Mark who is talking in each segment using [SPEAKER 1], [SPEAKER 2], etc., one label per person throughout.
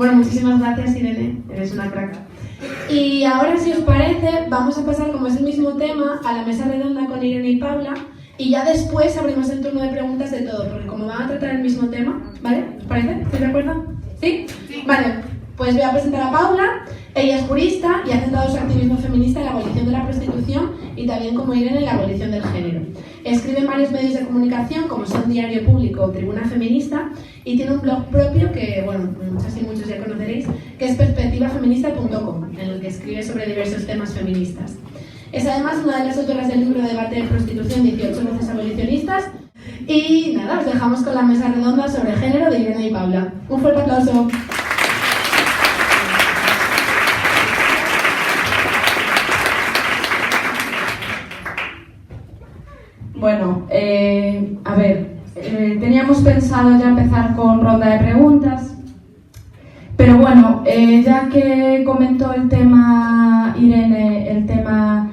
[SPEAKER 1] Bueno, muchísimas gracias, Irene, eres una crack. Y ahora, si os parece, vamos a pasar, como es el mismo tema, a la mesa redonda con Irene y Paula, y ya después abrimos el turno de preguntas de todo, porque como van a tratar el mismo tema, ¿vale? ¿Os parece? ¿Estáis de acuerdo? ¿Sí? Sí. Vale, pues voy a presentar a Paula. Ella es jurista y ha centrado su activismo feminista en la abolición de la prostitución y también, como Irene, en la abolición del género. Escribe en varios medios de comunicación, como son Diario Público o Tribuna Feminista, y tiene un blog propio que, bueno, muchas y muchos ya conoceréis, que es perspectivafeminista.com, en el que escribe sobre diversos temas feministas. Es además una de las autoras del libro Debate de Prostitución, 18 voces abolicionistas. Y nada, os dejamos con la mesa redonda sobre género de Irene y Paula. Un fuerte aplauso.
[SPEAKER 2] Bueno, a ver, teníamos pensado ya empezar con ronda de preguntas, pero bueno, ya que comentó el tema, Irene, el tema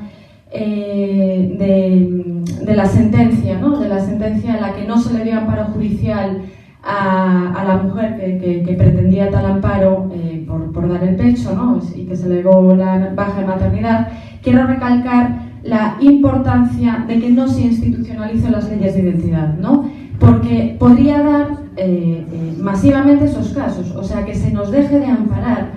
[SPEAKER 2] de la sentencia, ¿no? De la sentencia en la que no se le dio amparo judicial a la mujer que pretendía tal amparo por dar el pecho, ¿no? Y que se le dio la baja de maternidad, quiero recalcar la importancia de que no se institucionalicen las leyes de identidad, ¿no? Porque podría dar masivamente esos casos, o sea, que se nos deje de amparar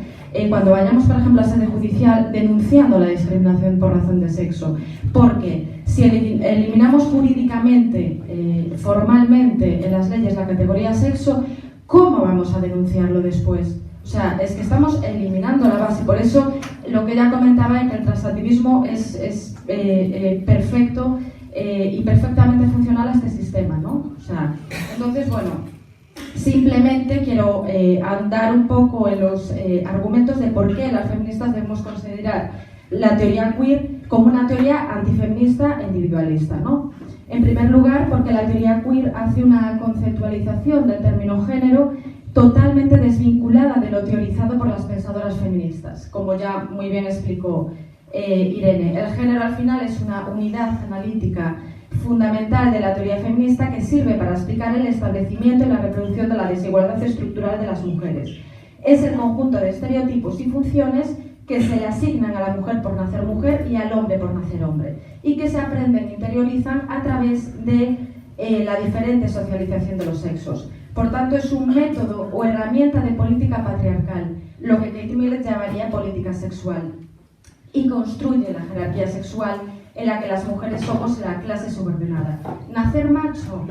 [SPEAKER 2] cuando vayamos, por ejemplo, a sede judicial denunciando la discriminación por razón de sexo, porque si eliminamos jurídicamente, formalmente en las leyes la categoría sexo, ¿cómo vamos a denunciarlo después? O sea, es que estamos eliminando la base. Por eso, lo que ella comentaba es que el transactivismo es perfecto y perfectamente funcional a este sistema, ¿no? O sea, entonces, bueno, simplemente quiero andar un poco en los argumentos de por qué las feministas debemos considerar la teoría queer como una teoría antifeminista e individualista, ¿no? En primer lugar, porque la teoría queer hace una conceptualización del término género totalmente desvinculada de lo teorizado por las pensadoras feministas, como ya muy bien explicó Irene. El género al final es una unidad analítica fundamental de la teoría feminista que sirve para explicar el establecimiento y la reproducción de la desigualdad estructural de las mujeres. Es el conjunto de estereotipos y funciones que se le asignan a la mujer por nacer mujer y al hombre por nacer hombre, y que se aprenden e interiorizan a través de la diferente socialización de los sexos. Por tanto, es un método o herramienta de política patriarcal, lo que Kate Millett llamaría política sexual, y construye la jerarquía sexual en la que las mujeres somos la clase subordinada. Nacer macho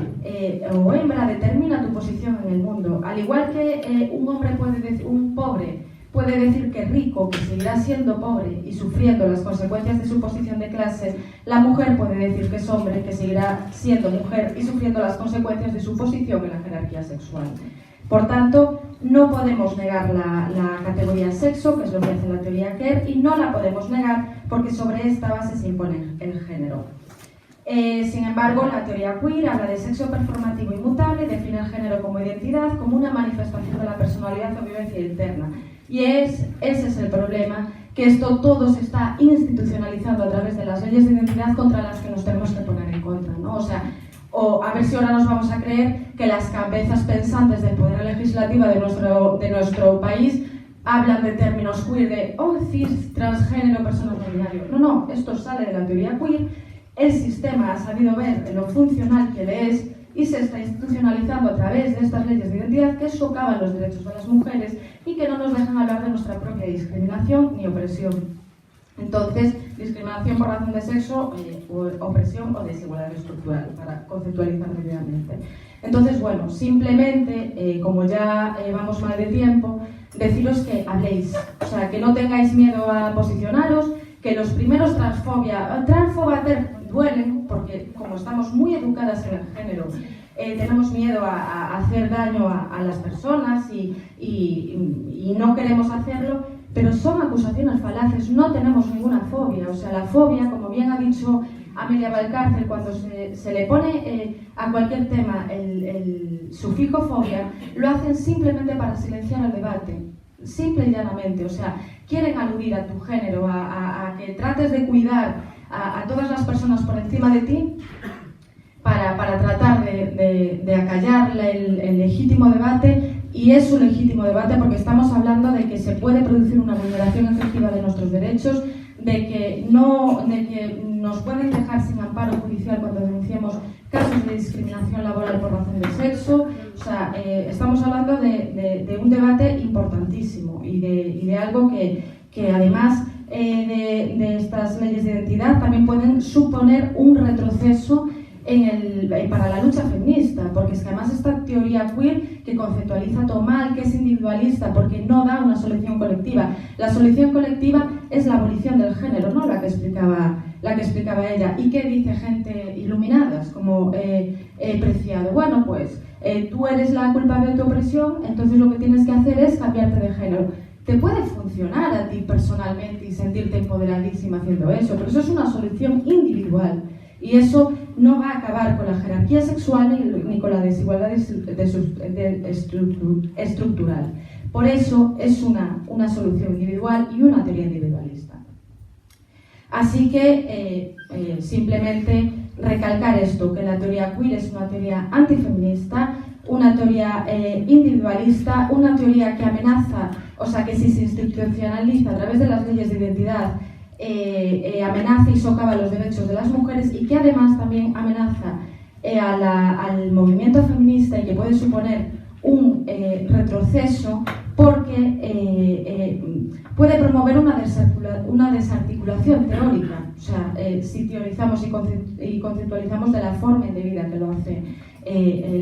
[SPEAKER 2] o hembra determina tu posición en el mundo, al igual que un hombre puede decir, un pobre puede decir que rico, que seguirá siendo pobre y sufriendo las consecuencias de su posición de clase, la mujer puede decir que es hombre, que seguirá siendo mujer y sufriendo las consecuencias de su posición en la jerarquía sexual. Por tanto, no podemos negar la categoría sexo, que es lo que hace la teoría queer, y no la podemos negar porque sobre esta base se impone el género. Sin embargo, la teoría queer habla de sexo performativo inmutable, define el género como identidad, como una manifestación de la personalidad o vivencia interna. Y ese es el problema, que esto todo se está institucionalizando a través de las leyes de identidad contra las que nos tenemos que poner en contra, ¿no? O sea, a ver si ahora nos vamos a creer que las cabezas pensantes del poder legislativo de nuestro país hablan de términos queer, de cis, transgénero, persona no binario. No, esto sale de la teoría queer. El sistema ha sabido ver lo funcional que le es y se está institucionalizando a través de estas leyes de identidad que socavan los derechos de las mujeres y que no nos dejan hablar de nuestra propia discriminación ni opresión. Entonces, discriminación por razón de sexo, opresión o desigualdad estructural, para conceptualizar brevemente. Entonces, bueno, simplemente, como ya vamos mal de tiempo, deciros que habléis, o sea, que no tengáis miedo a posicionaros, que los primeros transfobater duelen, porque como estamos muy educadas en el género, tenemos miedo a hacer daño a las personas y no queremos hacerlo, pero son acusaciones falaces, no tenemos ninguna fobia. O sea, la fobia, como bien ha dicho Amelia Valcárcel, cuando se le pone a cualquier tema el sufijo fobia, lo hacen simplemente para silenciar el debate, simple y llanamente. O sea, quieren aludir a tu género, a que trates de cuidar a todas las personas por encima de ti para tratar de acallar el legítimo debate, y es un legítimo debate porque estamos hablando de que se puede producir una vulneración efectiva de nuestros derechos, de que nos pueden dejar sin amparo judicial cuando denunciemos casos de discriminación laboral por razón de sexo. O sea, estamos hablando de un debate importantísimo y de algo que además de estas leyes de identidad también pueden suponer un retroceso para la lucha feminista, porque es que además esta teoría queer que conceptualiza todo mal, que es individualista, porque no da una solución colectiva. La solución colectiva es la abolición del género, ¿no? La que explicaba ella. ¿Y qué dice gente iluminadas como Preciado? Bueno, pues tú eres la culpable de tu opresión, entonces lo que tienes que hacer es cambiarte de género. Te puede funcionar a ti personalmente y sentirte empoderadísima haciendo eso, pero eso es una solución individual. Y eso no va a acabar con la jerarquía sexual ni con la desigualdad estructural. Por eso es una solución individual y una teoría individualista. Así que simplemente recalcar esto, que la teoría queer es una teoría antifeminista, una teoría individualista, una teoría que amenaza, o sea, que si se institucionaliza a través de las leyes de identidad, amenaza y socava los derechos de las mujeres y que además también amenaza al movimiento feminista y que puede suponer un retroceso porque puede promover una desarticulación teórica. O sea, si teorizamos y conceptualizamos de la forma indebida que lo hace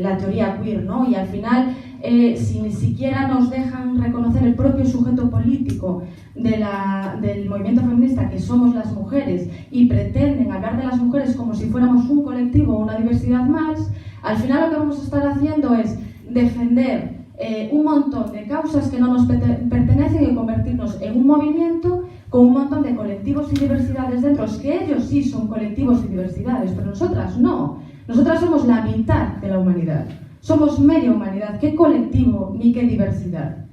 [SPEAKER 2] la teoría queer, ¿no? Y al final, si ni siquiera nos dejan reconocer el propio sujeto político del movimiento feminista, que somos las mujeres, y pretenden hablar de las mujeres como si fuéramos un colectivo o una diversidad más, al final lo que vamos a estar haciendo es defender un montón de causas que no nos pertenecen y convertirnos en un movimiento con un montón de colectivos y diversidades dentro, que ellos sí son colectivos y diversidades, pero nosotras no. Nosotras somos la mitad de la humanidad. Somos media humanidad. ¿Qué colectivo ni qué diversidad?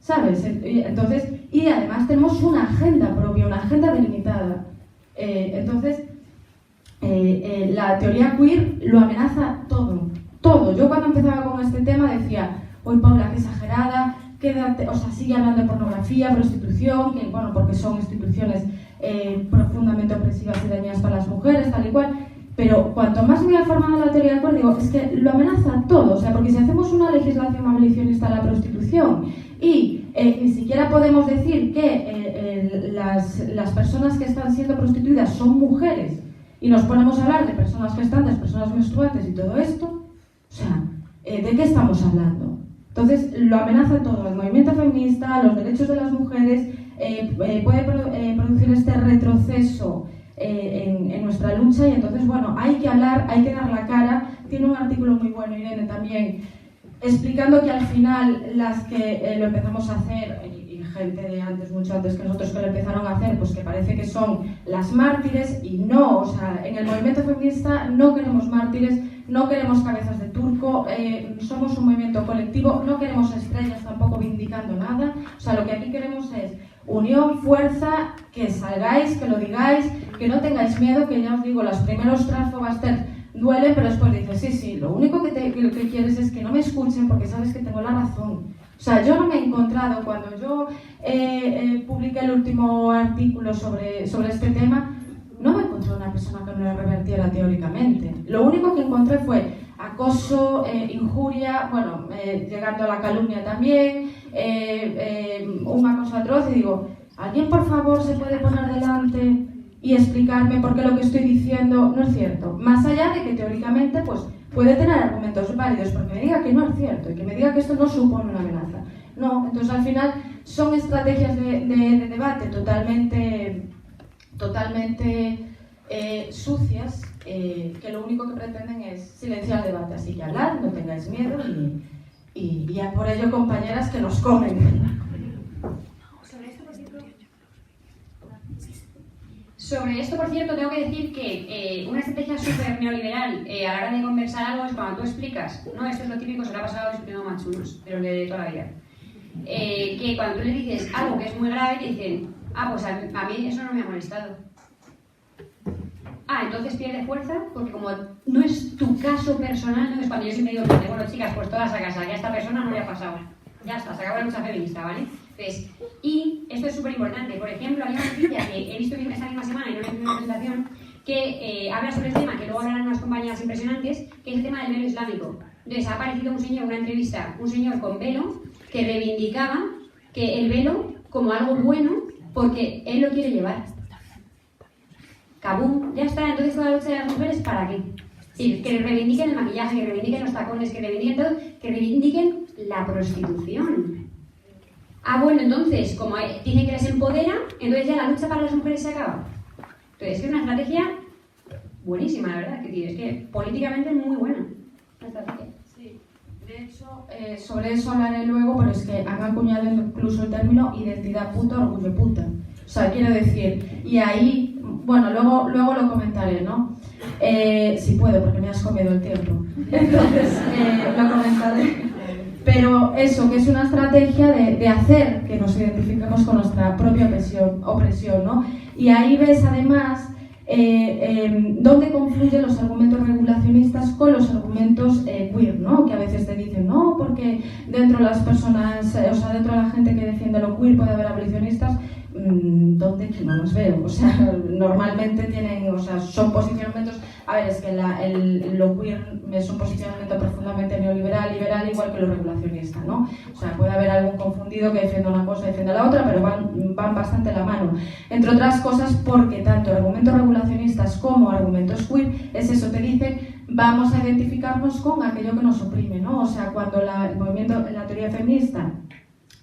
[SPEAKER 2] ¿Sabes? Entonces, y además tenemos una agenda propia, una agenda delimitada. Entonces, la teoría queer lo amenaza todo. Todo. Yo cuando empezaba con este tema decía, uy, Paula, qué exagerada, o sea, sigue hablando de pornografía, prostitución, que, bueno, porque son instituciones profundamente opresivas y dañinas para las mujeres, tal y cual. Pero cuanto más me voy formando la teoría queer, digo, es que lo amenaza todo. O sea, porque si hacemos una legislación abolicionista a la prostitución y ni siquiera podemos decir que las personas que están siendo prostituidas son mujeres y nos ponemos a hablar de personas gestantes, personas menstruantes y todo esto, o sea, ¿de qué estamos hablando? Entonces, lo amenaza todo. El movimiento feminista, los derechos de las mujeres, puede producir este retroceso en nuestra lucha y entonces, bueno, hay que hablar, hay que dar la cara. Tiene un artículo muy bueno, Irene, también, explicando que al final las que lo empezamos a hacer, y gente de antes, mucho antes que nosotros que lo empezaron a hacer, pues que parece que son las mártires y no, o sea, en el movimiento feminista no queremos mártires, no queremos cabezas de turco, somos un movimiento colectivo, no queremos estrellas tampoco vindicando nada, o sea, lo que aquí queremos es unión, fuerza, que salgáis, que lo digáis, que no tengáis miedo, que ya os digo, los primeros transfobasters duelen, pero después dices, sí, lo único que quieres es que no me escuchen porque sabes que tengo la razón. O sea, yo no me he encontrado, cuando yo publiqué el último artículo sobre este tema, no me encontré una persona que me lo revertiera teóricamente. Lo único que encontré fue acoso, injuria, bueno, llegando a la calumnia también, un acoso atroz, y digo, ¿alguien por favor se puede poner delante y explicarme por qué lo que estoy diciendo no es cierto? Más allá de que teóricamente pues puede tener argumentos válidos, porque me diga que no es cierto y que me diga que esto no supone una amenaza. No, entonces al final son estrategias de debate totalmente sucias, que lo único que pretenden es silenciar el debate. Así que hablad, no tengáis miedo y ya por ello, compañeras, que nos comen.
[SPEAKER 3] Sobre esto, por cierto, tengo que decir que una estrategia súper neoliberal a la hora de conversar algo es cuando tú explicas, ¿no? Esto es lo típico, se lo ha pasado a los primos machunos, pero de toda la vida. Que cuando tú le dices algo que es muy grave, te dicen, pues a mí eso no me ha molestado. entonces pierde fuerza, porque como no es tu caso personal, entonces cuando yo siempre digo, bueno chicas, pues todas a casa, ya esta persona no le ha pasado, ya está, se acabó la lucha feminista, ¿vale? Entonces, y esto es súper importante, por ejemplo, hay una noticia que he visto esta misma semana en una presentación que habla sobre el tema, que luego hablarán unas compañeras impresionantes, que es el tema del velo islámico. Entonces ha aparecido un señor en una entrevista, un señor con velo, que reivindicaba que el velo como algo bueno, porque él lo quiere llevar. ¡Cabum! Ya está, entonces toda la lucha de las mujeres, ¿para qué? Sí, que reivindiquen el maquillaje, que reivindiquen los tacones, que reivindiquen todo, que reivindiquen la prostitución. Bueno, entonces, como dicen que les empodera, entonces ya la lucha para las mujeres se acaba. Entonces, es una estrategia buenísima, la verdad, que es que políticamente es muy buena la estrategia.
[SPEAKER 2] Sí, de hecho, sobre eso hablaré luego, pero es que han acuñado incluso el término identidad puta, orgullo puta. O sea, quiero decir, y ahí, bueno, luego lo comentaré, ¿no? Si puedo, porque me has comido el tiempo. Entonces, lo comentaré. Pero eso, que es una estrategia de hacer que nos identifiquemos con nuestra propia opresión, ¿no? Y ahí ves además dónde confluyen los argumentos regulacionistas con los argumentos queer, ¿no? Que a veces te dicen, no, porque dentro de las personas, o sea, dentro de la gente que defiende lo queer puede haber abolicionistas. ¿Dónde? Que no los veo. O sea, normalmente tienen, o sea, son posicionamientos. A ver, es que lo queer es un posicionamiento profundamente neoliberal, liberal, igual que lo regulacionista, ¿no? O sea, puede haber algún confundido que defienda una cosa y defienda la otra, pero van bastante a la mano. Entre otras cosas, porque tanto argumentos regulacionistas como argumentos queer es eso, te dicen, vamos a identificarnos con aquello que nos oprime, ¿no? O sea, cuando el movimiento, la teoría feminista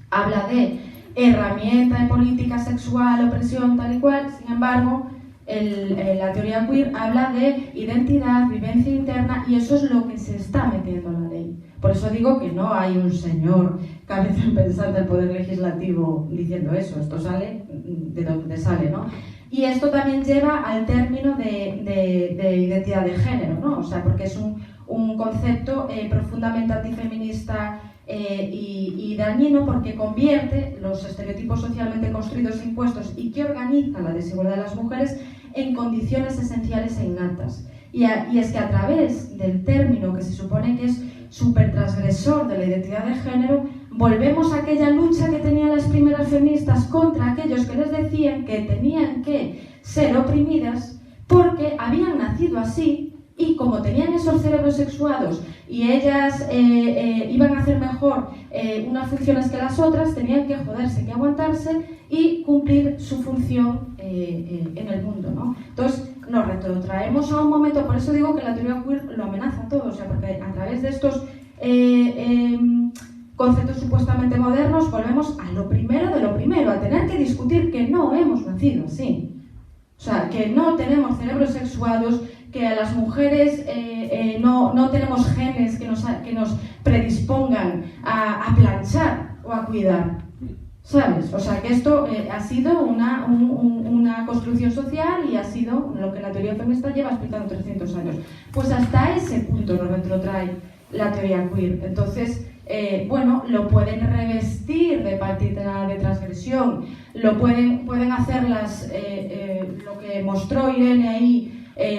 [SPEAKER 2] habla de herramienta de política sexual, opresión, tal y cual, sin embargo, la teoría queer habla de identidad, vivencia interna, y eso es lo que se está metiendo en la ley. Por eso digo que no hay un señor cabeza pensante del Poder Legislativo diciendo eso, esto sale de donde sale, ¿no? Y esto también lleva al término de identidad de género, ¿no? O sea, porque es un concepto profundamente antifeminista y dañino, porque convierte los estereotipos socialmente construidos e impuestos y que organizan la desigualdad de las mujeres en condiciones esenciales e innatas. Y es que a través del término que se supone que es súper transgresor de la identidad de género, volvemos a aquella lucha que tenían las primeras feministas contra aquellos que les decían que tenían que ser oprimidas porque habían nacido así. Y como tenían esos cerebros sexuados y ellas iban a hacer mejor unas funciones que las otras, tenían que joderse, que aguantarse y cumplir su función en el mundo, ¿no? Entonces nos retrotraemos a un momento, por eso digo que la teoría queer lo amenaza todo, o sea, porque a través de estos conceptos supuestamente modernos volvemos a lo primero de lo primero, a tener que discutir que no hemos nacido así. O sea, que no tenemos cerebros sexuados, que a las mujeres no tenemos genes que nos predispongan a planchar o a cuidar, ¿sabes? O sea, que esto ha sido una construcción social y ha sido lo que la teoría feminista lleva explicando 300 años. Pues hasta ese punto nos retrotrae la teoría queer. Entonces, bueno, lo pueden revestir de partida de transgresión, lo pueden hacer lo que mostró Irene ahí,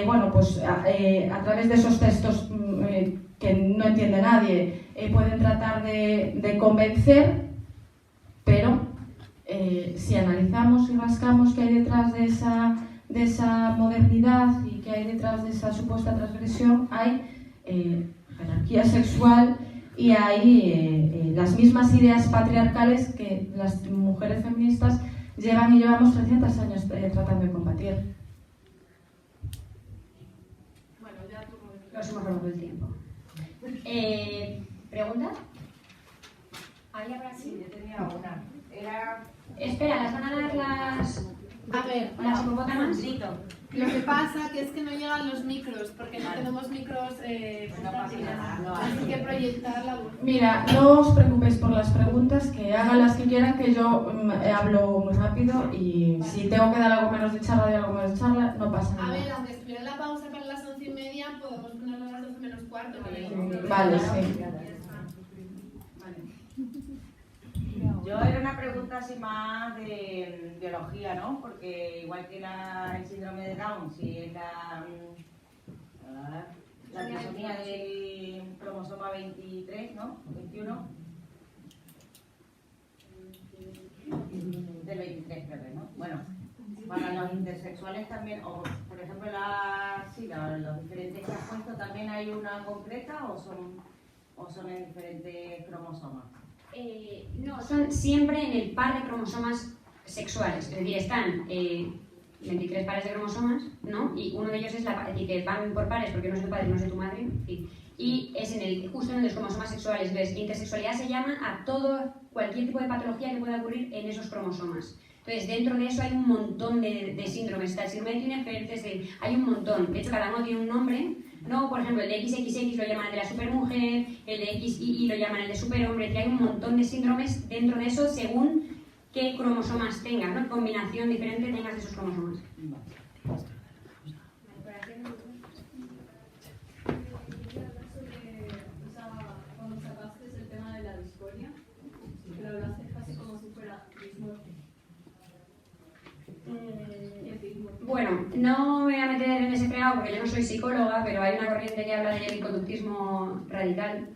[SPEAKER 2] bueno, pues a través de esos textos que no entiende nadie, pueden tratar de convencer, pero si analizamos y rascamos qué hay detrás de esa modernidad y qué hay detrás de esa supuesta transgresión, hay jerarquía sexual y hay las mismas ideas patriarcales que las mujeres feministas llevan y llevamos 300 años tratando de combatir.
[SPEAKER 3] Nos hemos robado el tiempo. ¿Preguntas? ¿Ahí habrá?
[SPEAKER 4] Sí, yo tenía una.
[SPEAKER 3] Espera, ¿las van a dar las...
[SPEAKER 5] A ver,
[SPEAKER 3] las hipopótamas?
[SPEAKER 5] lo que pasa que es que no llegan los micros, porque no tenemos micros portátiles, así que proyectar la voz.
[SPEAKER 2] Mira, no os preocupéis por las preguntas, que hagan las que quieran, que yo hablo muy rápido y si tengo que dar algo menos de charla, de algo menos de charla, no pasa nada.
[SPEAKER 5] A ver, aunque estuviera la pausa para las 11:30, podemos ponerlo a las 12 menos cuarto.
[SPEAKER 2] Vale, sí.
[SPEAKER 4] Yo era una pregunta así más de biología, ¿no? Porque igual que el síndrome de Down, si es la trisomía del cromosoma 23, ¿no? 21. Del 23, creo que, ¿no? Bueno, para los intersexuales también, o por ejemplo, los diferentes que has puesto, ¿también hay una concreta o son en diferentes cromosomas?
[SPEAKER 3] No, son siempre en el par de cromosomas sexuales, es decir, están 23 pares de cromosomas, ¿no? Y uno de ellos es es decir, que van por pares porque no es tu padre, no es de tu madre, en fin. Y es justo en los cromosomas sexuales. Entonces, intersexualidad se llama a cualquier tipo de patología que pueda ocurrir en esos cromosomas. Entonces, dentro de eso hay un montón de síndromes. Está el síndrome de Klinefelter, hay un montón. De hecho, cada uno tiene un nombre, ¿no? Por ejemplo, el de XXX lo llaman el de la supermujer, el de XY lo llaman el de superhombre. Y hay un montón de síndromes dentro de eso según qué cromosomas tengas, ¿no? Combinación diferente tengas de esos cromosomas.
[SPEAKER 6] Cuando sacaste el tema de la disforia, pero hablaste casi como si fuera dismorfia.
[SPEAKER 3] Bueno, no me voy a meter en ese fregado porque yo no soy psicóloga, pero hay una corriente que habla del conductismo radical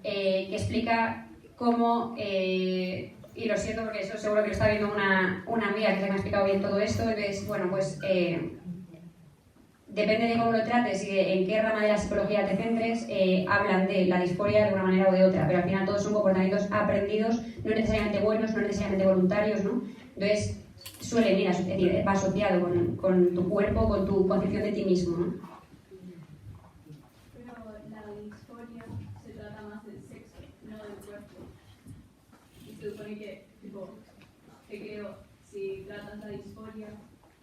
[SPEAKER 3] que explica cómo, y lo siento porque eso seguro que lo está viendo una amiga que se me ha explicado bien todo esto, es, bueno, pues depende de cómo lo trates y de en qué rama de la psicología te centres, hablan de la disforia de una manera o de otra, pero al final todos son comportamientos aprendidos, no necesariamente buenos, no necesariamente voluntarios, ¿no? Entonces, suele ir, es decir, va asociado con tu cuerpo, con tu concepción de ti mismo, ¿no?
[SPEAKER 6] Pero la disforia se trata más del sexo, no del cuerpo. Y se supone que, creo, si tratas la disforia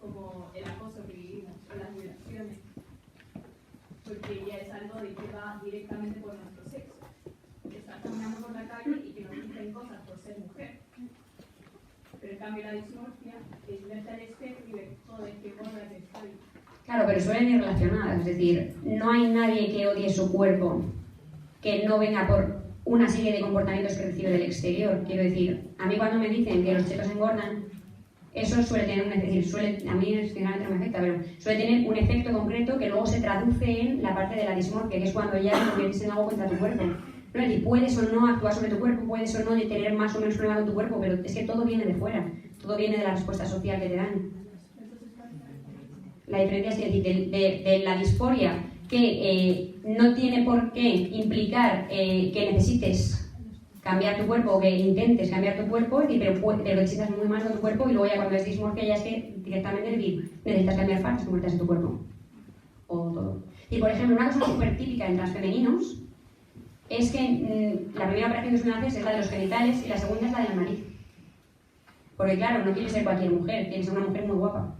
[SPEAKER 6] como el acoso que vivimos o las violaciones, porque ya es algo de que va directamente por nuestro sexo. Que estás caminando por la calle y que nos dicen cosas por ser mujer. Pero en cambio la dismorfia es verte al espejo y ver, joder, qué gorda que estoy.
[SPEAKER 3] Claro, pero suelen ir relacionadas, es decir, no hay nadie que odie su cuerpo que no venga por una serie de comportamientos que recibe del exterior. Quiero decir, a mí cuando me dicen que los chetos engordan, eso suele tener a mí finalmente no me afecta, pero suele tener un efecto concreto que luego se traduce en la parte de la dismorfia, que es cuando ya te conviertes en algo contra tu cuerpo. No, es decir, puedes o no actuar sobre tu cuerpo, puedes o no tener más o menos problema con tu cuerpo, pero es que todo viene de fuera, todo viene de la respuesta social que te dan. La diferencia es que de la disforia, que no tiene por qué implicar que necesites cambiar tu cuerpo o que intentes cambiar tu cuerpo, pero necesitas muy más de tu cuerpo y luego ya cuando es dismorfia ya es que directamente necesitas cambiar partes concretas de tu cuerpo. O todo. Y por ejemplo, una cosa súper típica en transfemeninos es que la primera operación que suelen hacer es la de los genitales y la segunda es la de la nariz. Porque claro, no quieres ser cualquier mujer, quieres ser una mujer muy guapa.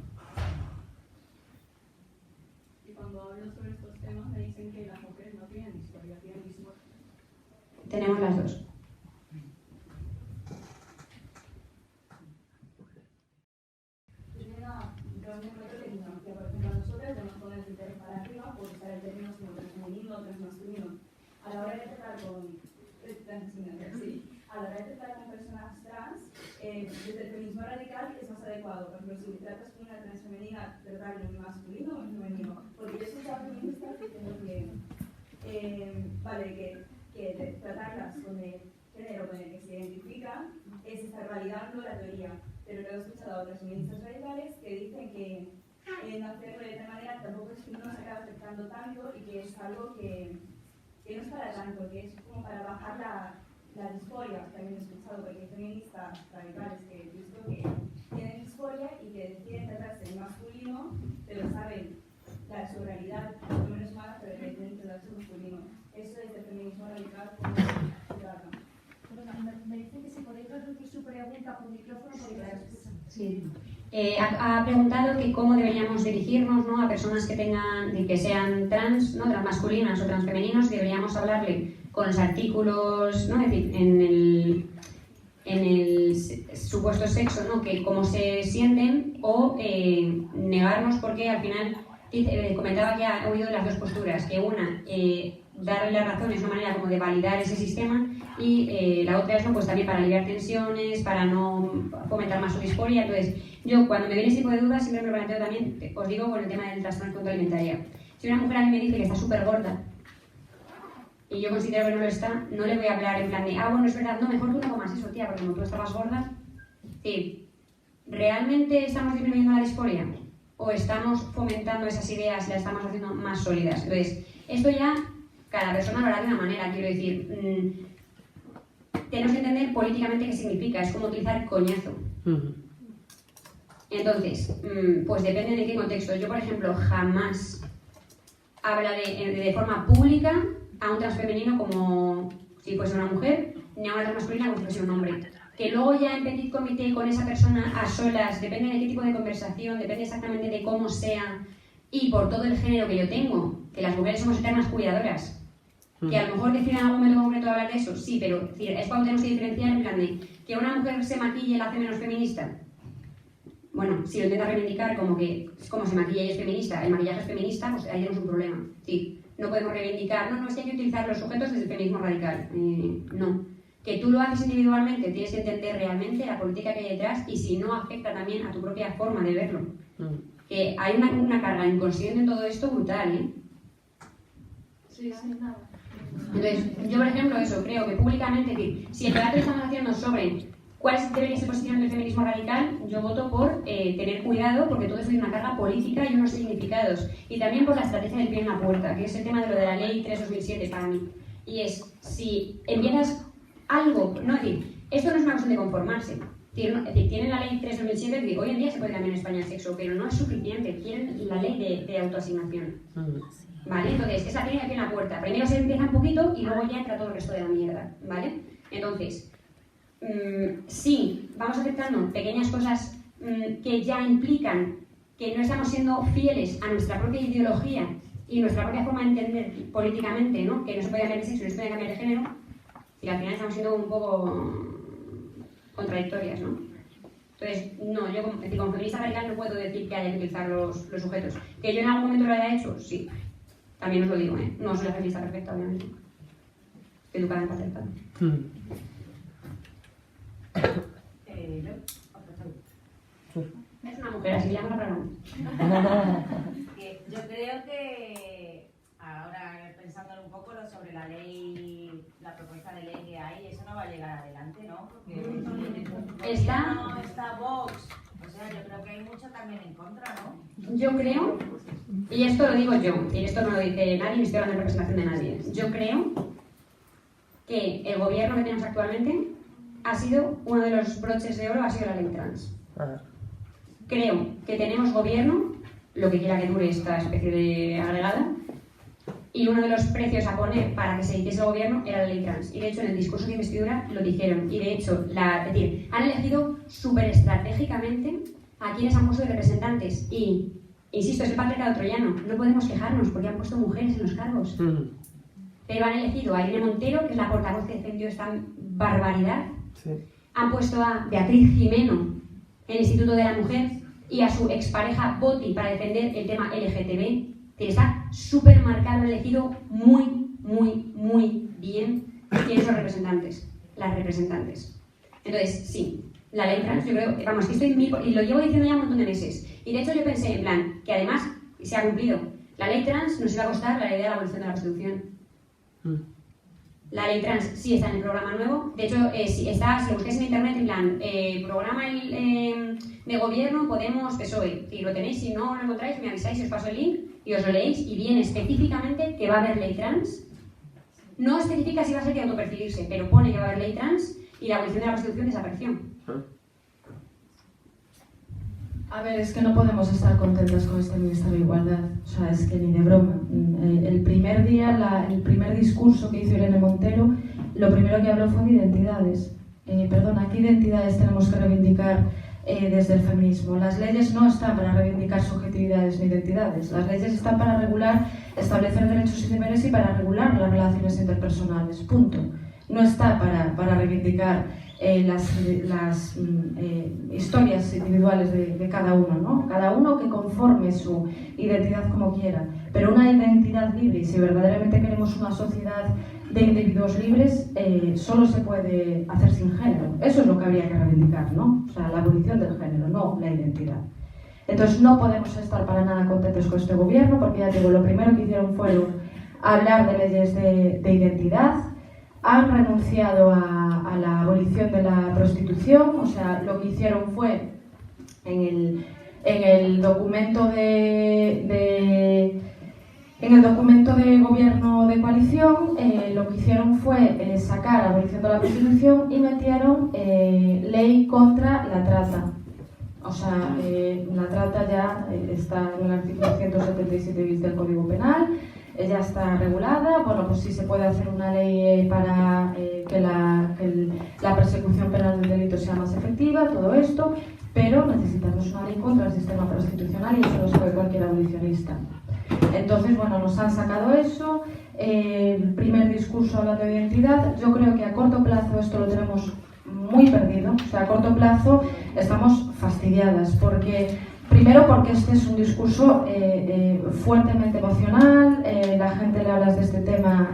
[SPEAKER 6] Y cuando hablo sobre estos temas me dicen que las mujeres no tienen disforia, tienen dismorfia.
[SPEAKER 3] Tenemos las dos.
[SPEAKER 7] Por ejemplo, nosotros nos ponemos el término para arriba por usar el término como transfemenino o transmasculino. A la hora de tratar con personas trans, desde el feminismo radical es más adecuado. Por ejemplo, si tratas con una transfemenina, tratar en masculino o en femenino. Porque yo he escuchado feministas diciendo que tratarlas con el género con el que se identifican es estar validando la teoría. Pero luego he escuchado a otras feministas radicales que dicen que no hacerlo de esta manera tampoco es que no se acaba afectando tanto y que es algo que no es para tanto, que es como para bajar la disforia. También he escuchado porque hay feministas radicales que he visto que tienen disforia y que deciden tratarse en masculino, pero saben su realidad más o menos mala, pero deciden tratarse en masculino. Eso es el feminismo radical como se trata.
[SPEAKER 8] Me dice que si podéis repetir su pregunta por micrófono porque la escuchan.
[SPEAKER 3] Sí. Ha preguntado que cómo deberíamos dirigirnos, ¿no?, a personas que sean trans, ¿no?, transmasculinas o transfemeninos, deberíamos hablarle con los artículos, ¿no?, es decir, en el supuesto sexo, ¿no?, que cómo se sienten, o negarnos porque al final comentaba que ha oído las dos posturas, que una darle la razón, es una manera como de validar ese sistema, y la otra es, ¿no?, pues también para aliviar tensiones, para no fomentar más su disforia. Entonces, yo cuando me viene ese tipo de dudas siempre me planteo también, os digo, con el tema del trastorno alimentaria. Si una mujer a mí me dice que está súper gorda y yo considero que no lo está, no le voy a hablar en plan de, bueno, es verdad, no, mejor tú no comas eso, tía, porque como tú estabas gorda. Sí, ¿realmente estamos disminuyendo la disforia? ¿O estamos fomentando esas ideas y las estamos haciendo más sólidas? Entonces, esto ya cada persona lo hará de una manera, quiero decir, tenemos que entender políticamente qué significa, es como utilizar coñazo. Entonces, pues depende de qué contexto. Yo, por ejemplo, jamás hablaré de forma pública a un transfemenino como si fuese una mujer, ni a una transmasculina como si fuese un hombre. Que luego ya en petit comité con esa persona a solas, depende de qué tipo de conversación, depende exactamente de cómo sea, y por todo el género que yo tengo, que las mujeres somos eternas cuidadoras, que a lo mejor decir en algún momento concreto hablar de eso, sí, pero es cuando tenemos que diferenciar en plan de que una mujer se maquille la hace menos feminista. Bueno, si lo intenta reivindicar como que es como se maquilla y es feminista, el maquillaje es feminista, pues ahí tenemos un problema. Sí, no podemos reivindicar, no, es que hay que utilizar los sujetos desde el feminismo radical. No. Que tú lo haces individualmente, tienes que entender realmente la política que hay detrás y si no afecta también a tu propia forma de verlo. Que hay una carga inconsciente en todo esto brutal, ¿eh?
[SPEAKER 5] Sí, nada.
[SPEAKER 3] Entonces, yo por ejemplo eso, creo que públicamente, es decir, si el debate que estamos haciendo sobre cuál debería ser la posición del feminismo radical, yo voto por tener cuidado porque todo eso tiene una carga política y unos significados. Y también por la estrategia del pie en la puerta, que es el tema de lo de la ley 3/2007 para mí. Y es, si empiezas algo, no, es decir, esto no es una cuestión de conformarse. Es decir, tienen la ley 3/2007, que hoy en día se puede cambiar en España el sexo, pero no es suficiente, quieren la ley de autoasignación. ¿Vale? Entonces, esa tiene aquí en la puerta. Primero se empieza un poquito y luego ya entra todo el resto de la mierda, ¿vale? Entonces, sí, vamos aceptando pequeñas cosas que ya implican que no estamos siendo fieles a nuestra propia ideología y nuestra propia forma de entender políticamente, ¿no? Que no se puede cambiar de sexo, no se puede cambiar de género, y al final estamos siendo un poco contradictorias, ¿no? Entonces, no, yo como feminista radical no puedo decir que haya que utilizar los sujetos. ¿Que yo en algún momento lo haya hecho? Sí. También os lo digo, ¿eh? No soy la feminista perfecta, obviamente. Estoy educada en patriarcado. Es una mujer, así que llamo la palabra.
[SPEAKER 4] Yo creo que ahora pensándolo un poco sobre la ley, la propuesta de ley que hay, eso no va a llegar adelante, ¿no? Porque está Vox, o sea, yo creo que hay mucho también en contra, ¿no?
[SPEAKER 3] Yo creo, y esto lo digo yo, y esto no lo dice nadie, ni estoy hablando en representación de nadie, yo creo que el gobierno que tenemos actualmente ha sido uno de los broches de oro, ha sido la ley trans. Creo que tenemos gobierno, lo que quiera que dure esta especie de agregada, y uno de los precios a poner para que se hiciese el gobierno era la ley trans. Y de hecho en el discurso de investidura lo dijeron. Y de hecho, es decir, han elegido súper estratégicamente a quienes han puesto de representantes. Y, insisto, es el patriarcado troyano. No podemos quejarnos porque han puesto mujeres en los cargos. Pero han elegido a Irene Montero, que es la portavoz que defendió esta barbaridad. Sí. Han puesto a Beatriz Jimeno en el Instituto de la Mujer y a su expareja Boti para defender el tema LGTB. Que está súper marcado, han elegido muy, muy, muy bien quiénes son representantes, las representantes. Entonces, sí, la ley trans, yo creo, vamos, que estoy y lo llevo diciendo ya un montón de meses. Y de hecho yo pensé, en plan, que además se ha cumplido. La ley trans nos iba a costar la idea de la abolición de la prostitución. La ley trans sí está en el programa nuevo. De hecho, si lo busquéis en internet, en plan, programa de gobierno, Podemos, PSOE. Si lo tenéis, si no lo encontráis, me avisáis, os paso el link y os lo leéis. Y viene específicamente que va a haber ley trans. No especifica si va a ser de autopercibirse, pero pone que va a haber ley trans y la abolición de la prostitución desapareció.
[SPEAKER 2] A ver, es que no podemos estar contentas con este Ministerio de Igualdad, o sea, es que ni de broma. El primer día, el primer discurso que hizo Irene Montero, lo primero que habló fue de identidades. Perdona, ¿qué identidades tenemos que reivindicar desde el feminismo? Las leyes no están para reivindicar subjetividades ni identidades, las leyes están para regular, establecer derechos y deberes y para regular las relaciones interpersonales, punto. No está para reivindicar las historias individuales de cada uno, ¿no? Cada uno que conforme su identidad como quiera. pero una identidad libre, y si verdaderamente queremos una sociedad de individuos libres, solo se puede hacer sin género. Eso es lo que habría que reivindicar, ¿no? O sea, la abolición del género, no la identidad. Entonces no podemos estar para nada contentos con este gobierno, porque ya digo, lo primero que hicieron fueron hablar de leyes de identidad, han renunciado a la abolición de la prostitución, o sea, lo que hicieron fue en el documento en el documento de gobierno de coalición, lo que hicieron fue sacar la abolición de la prostitución y metieron ley contra la trata. O sea, la trata ya está en el artículo 177 bis del Código Penal, ya está regulada. Bueno, pues sí se puede hacer una ley para que la persecución penal del delito sea más efectiva, todo esto, pero necesitamos una ley contra el sistema prostitucional y eso lo sabe cualquier abolicionista. Entonces, bueno, nos han sacado eso. El primer discurso hablando de identidad, yo creo que a corto plazo esto lo tenemos muy perdido. O sea, a corto plazo estamos fastidiadas porque, primero porque este es un discurso fuertemente emocional, la gente le hablas de este tema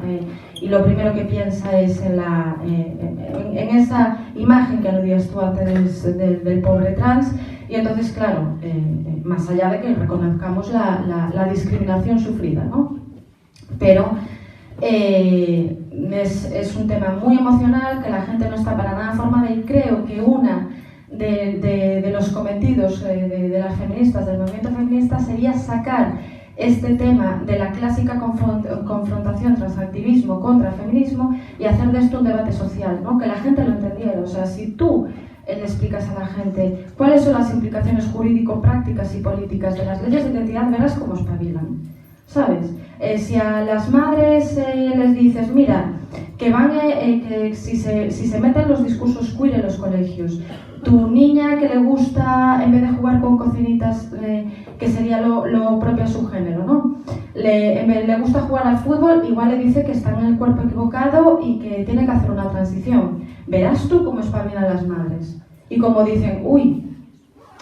[SPEAKER 2] y lo primero que piensa es en esa imagen que aludías tú antes del pobre trans. Y entonces, claro, más allá de que reconozcamos la discriminación sufrida, ¿no? Pero es un tema muy emocional, que la gente no está para nada formada, y creo que una de los cometidos de las feministas, del movimiento feminista, sería sacar este tema de la clásica confrontación transactivismo contra feminismo y hacer de esto un debate social, ¿no? Que la gente lo entendiera. O sea, si tú le explicas a la gente cuáles son las implicaciones jurídico-prácticas y políticas de las leyes de identidad, verás cómo espabilan, ¿sabes? Si a las madres les dices, mira, que si se meten los discursos queer en los colegios, tu niña que le gusta, en vez de jugar con cocinitas, que sería lo propio a su género, ¿no? Le gusta jugar al fútbol, igual le dice que está en el cuerpo equivocado y que tiene que hacer una transición. Verás tú cómo espabilan las madres. Y como dicen, uy.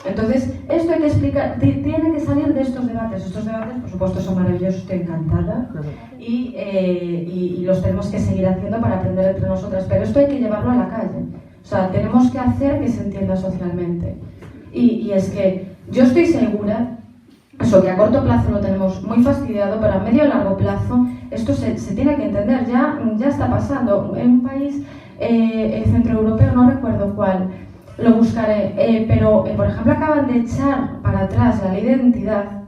[SPEAKER 2] Entonces, esto hay que explicar, tiene que salir de estos debates. Estos debates, por supuesto, son maravillosos, estoy encantada. Y los tenemos que seguir haciendo para aprender entre nosotras. Pero esto hay que llevarlo a la calle. O sea, tenemos que hacer que se entienda socialmente. Y es que yo estoy segura, eso que a corto plazo lo tenemos muy fastidiado, pero a medio y largo plazo esto se tiene que entender. Ya está pasando. En un país centroeuropeo, no recuerdo cuál, lo buscaré, pero por ejemplo acaban de echar para atrás la ley de identidad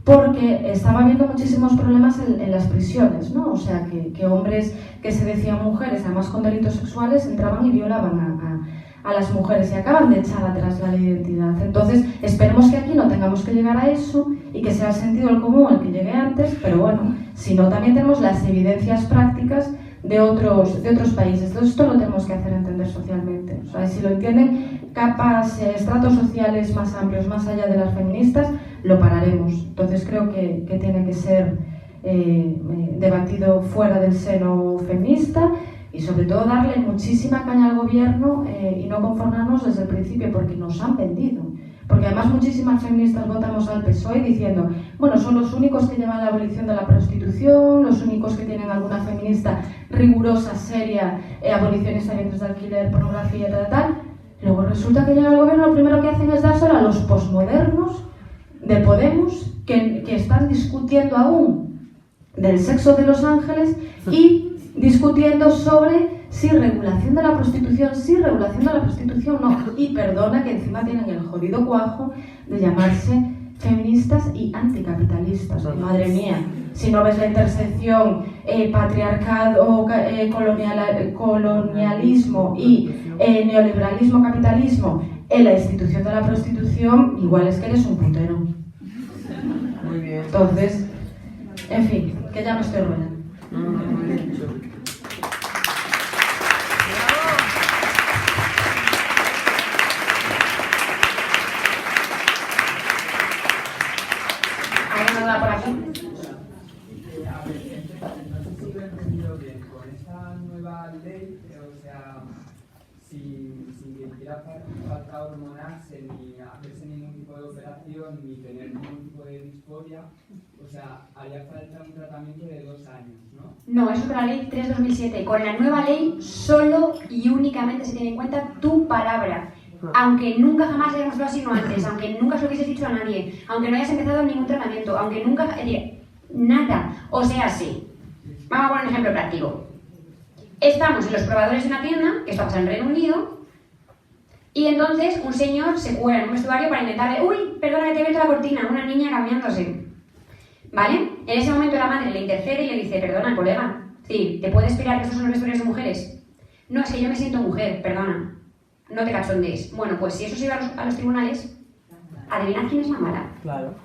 [SPEAKER 2] porque estaba habiendo muchísimos problemas en las prisiones, ¿no? O sea, que hombres que se decían mujeres, además con delitos sexuales, entraban y violaban a las mujeres, y acaban de echar atrás la ley de identidad. Entonces, esperemos que aquí no tengamos que llegar a eso y que sea el sentido el común el que llegue antes, pero bueno, si no, también tenemos las evidencias prácticas de otros países. Entonces, esto lo tenemos que hacer entender socialmente. O sea, si lo entienden capas, estratos sociales más amplios, más allá de las feministas, lo pararemos. Entonces, creo que tiene que ser debatido fuera del seno feminista y, sobre todo, darle muchísima caña al gobierno y no conformarnos desde el principio, porque nos han vendido. Porque además muchísimas feministas votamos al PSOE diciendo, bueno, son los únicos que llevan la abolición de la prostitución, los únicos que tienen alguna feminista rigurosa, seria, abolicionista de vientres de alquiler, pornografía, tal. Luego resulta que llega el gobierno, lo primero que hacen es dárselo a los posmodernos de Podemos, que están discutiendo aún del sexo de los ángeles y discutiendo sobre si regulación de la prostitución, no. Y perdona que encima tienen el jodido cuajo de llamarse feministas y anticapitalistas. Madre mía, si no ves la intersección patriarcado, colonialismo y neoliberalismo, capitalismo en la institución de la prostitución, igual es que eres un putero.
[SPEAKER 9] Muy bien.
[SPEAKER 2] Entonces, en fin, que ya no estoy buena. Por aquí.
[SPEAKER 10] Con esta nueva ley, o sea, si siquiera falta hormonarse, ni hacerse ningún tipo de operación, ni tener ningún tipo de disforia, o sea, haría falta un tratamiento de 2 años, ¿no?
[SPEAKER 3] No, eso es la ley 3/2007. Con la nueva ley solo y únicamente se tiene en cuenta tu palabra. Aunque nunca jamás hayas mostrado signo antes, aunque nunca se lo hubieses dicho a nadie, aunque no hayas empezado ningún tratamiento, aunque nunca... nada. O sea, sí. Vamos a poner un ejemplo práctico. Estamos en los probadores de una tienda, que esto pasa en Reino Unido, y entonces un señor se cuela en un vestuario para intentar... ¡Uy! Perdona que te he abierto la cortina, una niña cambiándose. ¿Vale? En ese momento la madre le intercede y le dice, perdona, colega, sí, ¿te puedes esperar que estos son los vestuarios de mujeres? No, es que yo me siento mujer, perdona. No te cachondees. Bueno, pues si eso se iba a los tribunales, adivina quién es la mala.
[SPEAKER 9] Claro.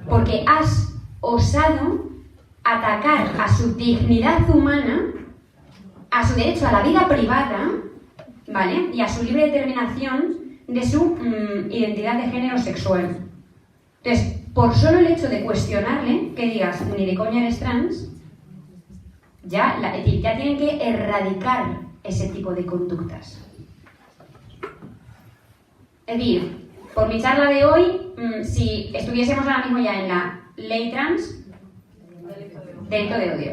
[SPEAKER 3] Porque has osado atacar a su dignidad humana, a su derecho a la vida privada, ¿vale? Y a su libre determinación de su identidad de género sexual. Entonces, por solo el hecho de cuestionarle, que digas, ni de coña eres trans, ya tienen que erradicar ese tipo de conductas. Es decir, por mi charla de hoy, si estuviésemos ahora mismo ya en la ley trans, delito de odio.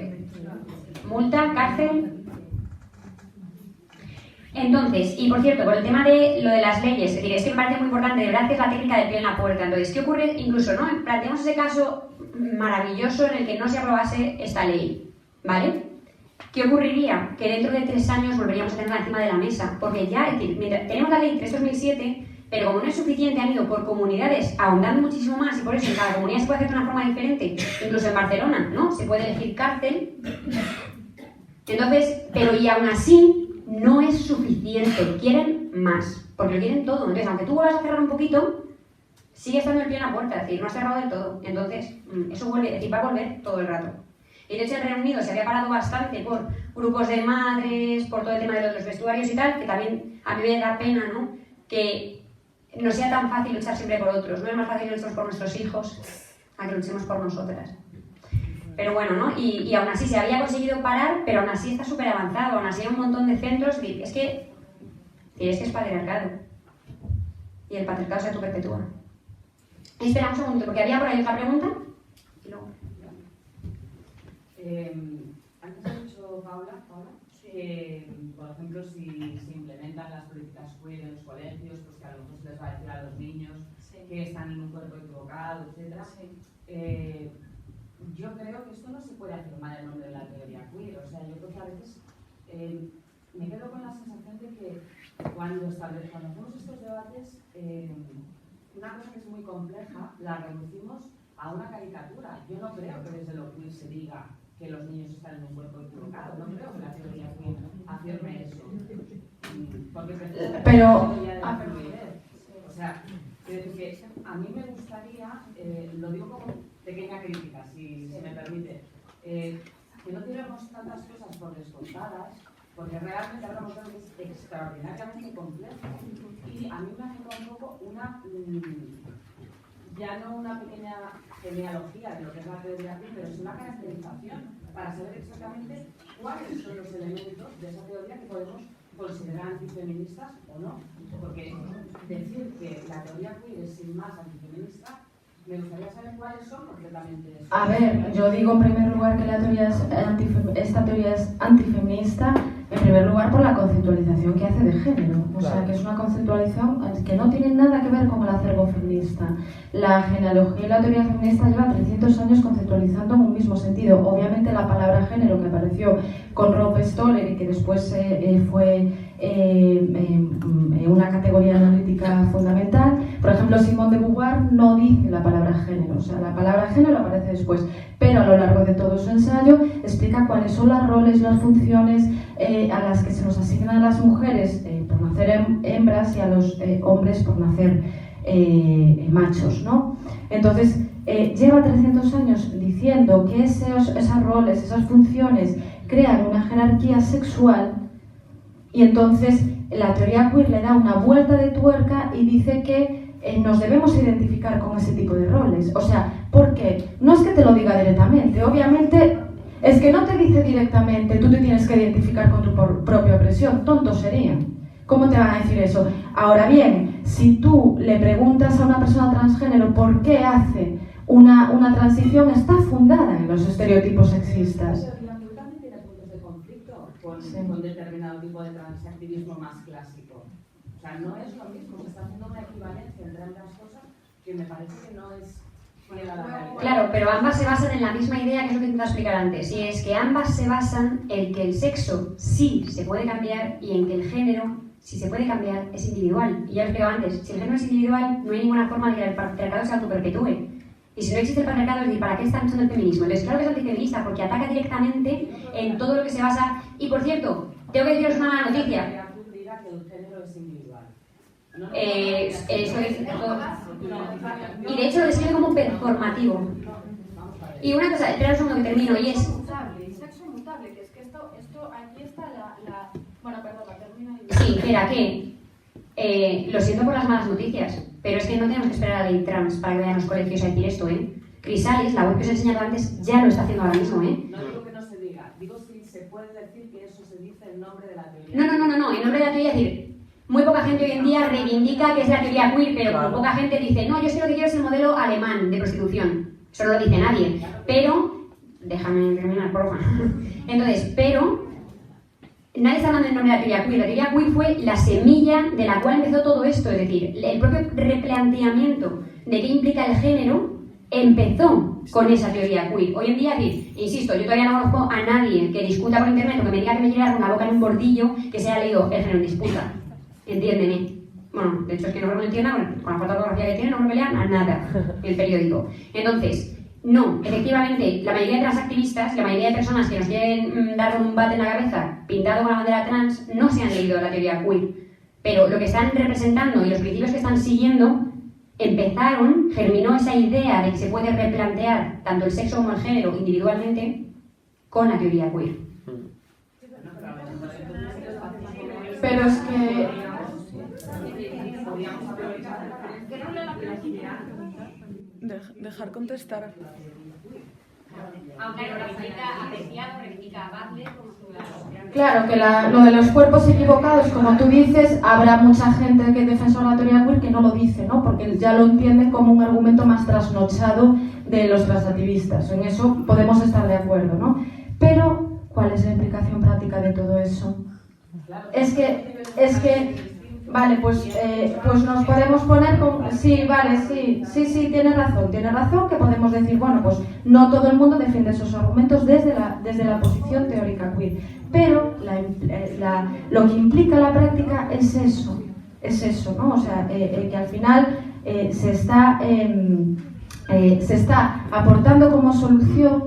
[SPEAKER 3] Multa, cárcel. Entonces, y por cierto, con el tema de lo de las leyes, es decir, es que me parece muy importante, de verdad que es la técnica del pie en la puerta. Entonces, ¿qué ocurre? Incluso, ¿no? Planteamos ese caso maravilloso en el que no se aprobase esta ley, ¿vale? ¿Qué ocurriría? Que dentro de 3 años volveríamos a tenerla encima de la mesa, porque ya, es decir, tenemos la ley 3/2007, pero como no es suficiente, han ido por comunidades ahondando muchísimo más y por eso en cada comunidad se puede hacer de una forma diferente. Incluso en Barcelona, ¿no? Se puede elegir cárcel. Entonces, pero y aún así no es suficiente, quieren más, porque lo quieren todo. Entonces, aunque tú vuelvas a cerrar un poquito, sigue estando el pie en la puerta, es decir, no has cerrado del todo. Entonces, eso vuelve, es decir, va a volver todo el rato. Y de hecho en Reino Unido se había parado bastante por grupos de madres, por todo el tema de los vestuarios y tal, que también a mí me da pena, ¿no? Que no sea tan fácil luchar siempre por otros. No es más fácil luchar por nuestros hijos a que luchemos por nosotras. Pero bueno, ¿no? Y aún así se había conseguido parar, pero aún así está súper avanzado. Aún así hay un montón de centros. Es que es patriarcado. Y el patriarcado se autoperpetúa. Espera un segundo, porque había por ahí otra pregunta. Y luego...
[SPEAKER 11] antes ha dicho Paula, que, por ejemplo, si se implementan las políticas queer en los colegios, pues que a lo mejor se les va a decir a los niños que están en un cuerpo equivocado, etc. Yo creo que esto no se puede afirmar en nombre de la teoría queer. O sea, yo creo que a veces me quedo con la sensación de que cuando hacemos estos debates, una cosa que es muy compleja, la reducimos a una caricatura. Yo no creo que desde lo queer se diga que los niños están en un cuerpo equivocado. No creo que la teoría queer afirme eso. Porque
[SPEAKER 2] pero
[SPEAKER 11] o sea, que a mí me gustaría, lo digo como pequeña crítica, si me permite, que no tiremos tantas cosas por descontadas, porque realmente hablamos de algo que es extraordinariamente complejo. Y a mí me hace un poco ya no una pequeña genealogía de lo que es la teoría queer, pero es una caracterización para saber exactamente cuáles son los elementos de esa teoría que podemos considerar antifeministas o no. Porque decir que la teoría queer es sin más antifeminista, me gustaría saber cuáles son completamente eso.
[SPEAKER 2] A ver, yo digo en primer lugar que esta teoría es antifeminista, en primer lugar por la conceptualización que hace de género. O sea, que es una conceptualización que no tiene nada que ver con el acervo feminista. La genealogía y la teoría feminista lleva 300 años conceptualizando en un mismo sentido. Obviamente la palabra género, que apareció con Rolf Stoller y que después fue una categoría analítica fundamental. Por ejemplo, Simone de Beauvoir no dice la palabra género, o sea, la palabra género aparece después, pero a lo largo de todo su ensayo explica cuáles son los roles, las funciones a las que se nos asignan a las mujeres por nacer hembras y a los hombres por nacer machos, ¿no? Entonces, lleva 300 años diciendo que esos roles, esas funciones crean una jerarquía sexual. Y entonces la teoría queer le da una vuelta de tuerca y dice que nos debemos identificar con ese tipo de roles. O sea, ¿por qué? No es que te lo diga directamente, obviamente es que no te dice directamente tú te tienes que identificar con tu propia opresión, tonto sería. ¿Cómo te van a decir eso? Ahora bien, si tú le preguntas a una persona transgénero por qué hace una transición, está fundada en los estereotipos sexistas.
[SPEAKER 11] También tiene puntos de conflicto con determinado tipo de transactivismo más clásico. O sea, no es lo mismo, se está haciendo una equivalencia entre ambas cosas que me parece que no es...
[SPEAKER 3] Claro, pero ambas se basan en la misma idea, que es lo que intento explicar antes, y es que ambas se basan en que el sexo sí se puede cambiar y en que el género, si se puede cambiar, es individual. Y ya lo he explicado antes, si el género es individual, no hay ninguna forma de que el patriarcado se autoperpetúe. Y si no existe el patriarcado, es decir, ¿para qué está luchando el feminismo? Entonces, claro que es antifeminista, porque ataca directamente en todo lo que se basa... Y, por cierto, tengo que deciros una mala noticia. Y de hecho lo describe como performativo. Y una cosa, espera un segundo que termino, y es...
[SPEAKER 5] Sexo mutable, que es que esto aquí está la... Bueno, perdón, termino.
[SPEAKER 3] Sí, espera, que... lo siento por las malas noticias, pero es que no tenemos que esperar a la ley trans para que vayan los colegios a decir esto, ¿eh? Chrysalis, la web que os he enseñado antes, ya lo está haciendo ahora mismo, ¿eh?
[SPEAKER 11] No digo que no se diga, digo si se puede decir que eso se dice en nombre de la teoría.
[SPEAKER 3] No, en nombre de la teoría, es decir... Muy poca gente hoy en día reivindica que es la teoría queer, pero como poca gente dice, no, yo sé lo que quiero es el modelo alemán de prostitución. Eso no lo dice nadie. Pero, déjame terminar, por favor. Entonces, pero, nadie está hablando en nombre de la teoría queer. La teoría queer fue la semilla de la cual empezó todo esto. Es decir, el propio replanteamiento de qué implica el género empezó con esa teoría queer. Hoy en día, insisto, yo todavía no conozco a nadie que discuta por internet o que me diga que me quiere dar una boca en un bordillo que se haya leído el género en disputa. Entiéndeme. Bueno, de hecho es que no lo entienda, con la falta de ortografía que tiene no me pelean a nada el periódico. Entonces, no, efectivamente, la mayoría de transactivistas, la mayoría de personas que nos quieren dar un bate en la cabeza pintado con la bandera trans, no se han leído la teoría queer. Pero lo que están representando y los principios que están siguiendo germinó esa idea de que se puede replantear tanto el sexo como el género individualmente con la teoría queer.
[SPEAKER 2] Pero es que...
[SPEAKER 12] Dejar contestar.
[SPEAKER 3] Aunque reivindica apreciado, reivindica amable, como
[SPEAKER 2] Claro, que lo de los cuerpos equivocados, como tú dices, habrá mucha gente que defensora de la teoría queer que no lo dice, ¿no? Porque ya lo entienden como un argumento más trasnochado de los transactivistas. En eso podemos estar de acuerdo, ¿no? Pero, ¿cuál es la implicación práctica de todo eso? Es que vale, pues nos podemos poner con... Sí, vale, sí, tiene razón, que podemos decir, bueno, pues no todo el mundo defiende esos argumentos desde la posición teórica queer, pero lo que implica la práctica es eso, ¿no? O sea, que al final se está aportando como solución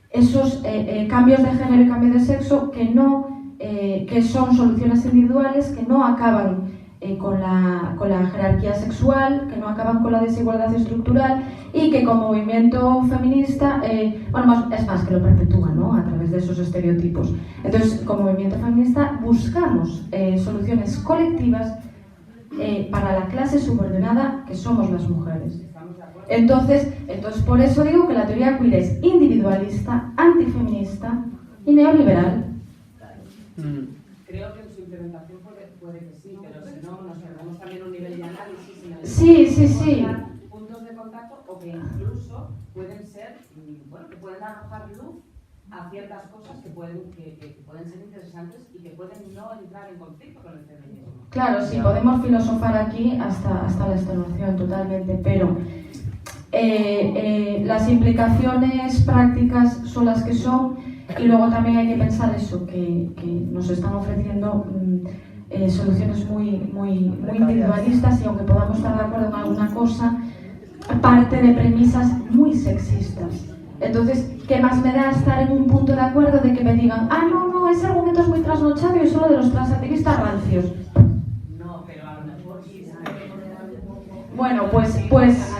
[SPEAKER 2] esos cambios de género y cambio de sexo que son soluciones individuales que no acaban con la jerarquía sexual, que no acaban con la desigualdad estructural y que como movimiento feminista, es más que lo perpetúa, ¿no? A través de esos estereotipos. Entonces, como movimiento feminista buscamos soluciones colectivas para la clase subordinada que somos las mujeres. Entonces por eso digo que la teoría queer es individualista, antifeminista y neoliberal.
[SPEAKER 11] Creo que en su implementación puede que sí, pero si no, nos perdemos también un nivel de análisis en el
[SPEAKER 2] Sí.
[SPEAKER 11] puntos de contacto o que incluso pueden ser, que pueden arrojar luz a ciertas cosas que pueden ser interesantes y que pueden no entrar en conflicto con el feminismo.
[SPEAKER 2] Claro, sí, podemos filosofar aquí hasta la extenuación totalmente, pero las implicaciones prácticas son las que son. Y luego también hay que pensar eso, que nos están ofreciendo soluciones muy individualistas y aunque podamos estar de acuerdo en alguna cosa, parte de premisas muy sexistas. Entonces, ¿qué más me da estar en un punto de acuerdo de que me digan, no, ese argumento es muy trasnochado y es solo de los transactivistas rancios?
[SPEAKER 11] No, pero a lo mejor sí.
[SPEAKER 2] Bueno, pues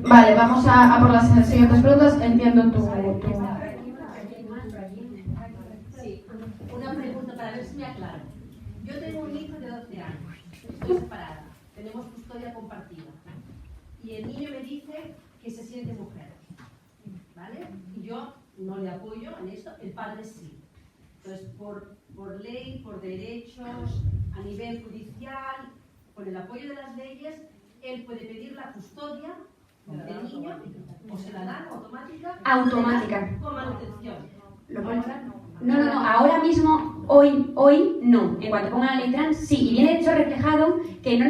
[SPEAKER 2] vale, vamos a por las siguientes preguntas. Entiendo tu...
[SPEAKER 13] Una pregunta para ver si me aclaro. Yo tengo un hijo de 12 años, estoy separada, tenemos custodia compartida y el niño me dice que se siente mujer, ¿vale? Y yo no le apoyo en esto, el padre sí. Entonces, por por ley, por derechos, a nivel judicial, con el apoyo de las leyes, él puede pedir la custodia del niño o se la dan
[SPEAKER 3] Automática.
[SPEAKER 13] con manutención.
[SPEAKER 3] No, ahora mismo, hoy no. En cuanto ponga la ley trans, sí. Y viene de hecho reflejado que no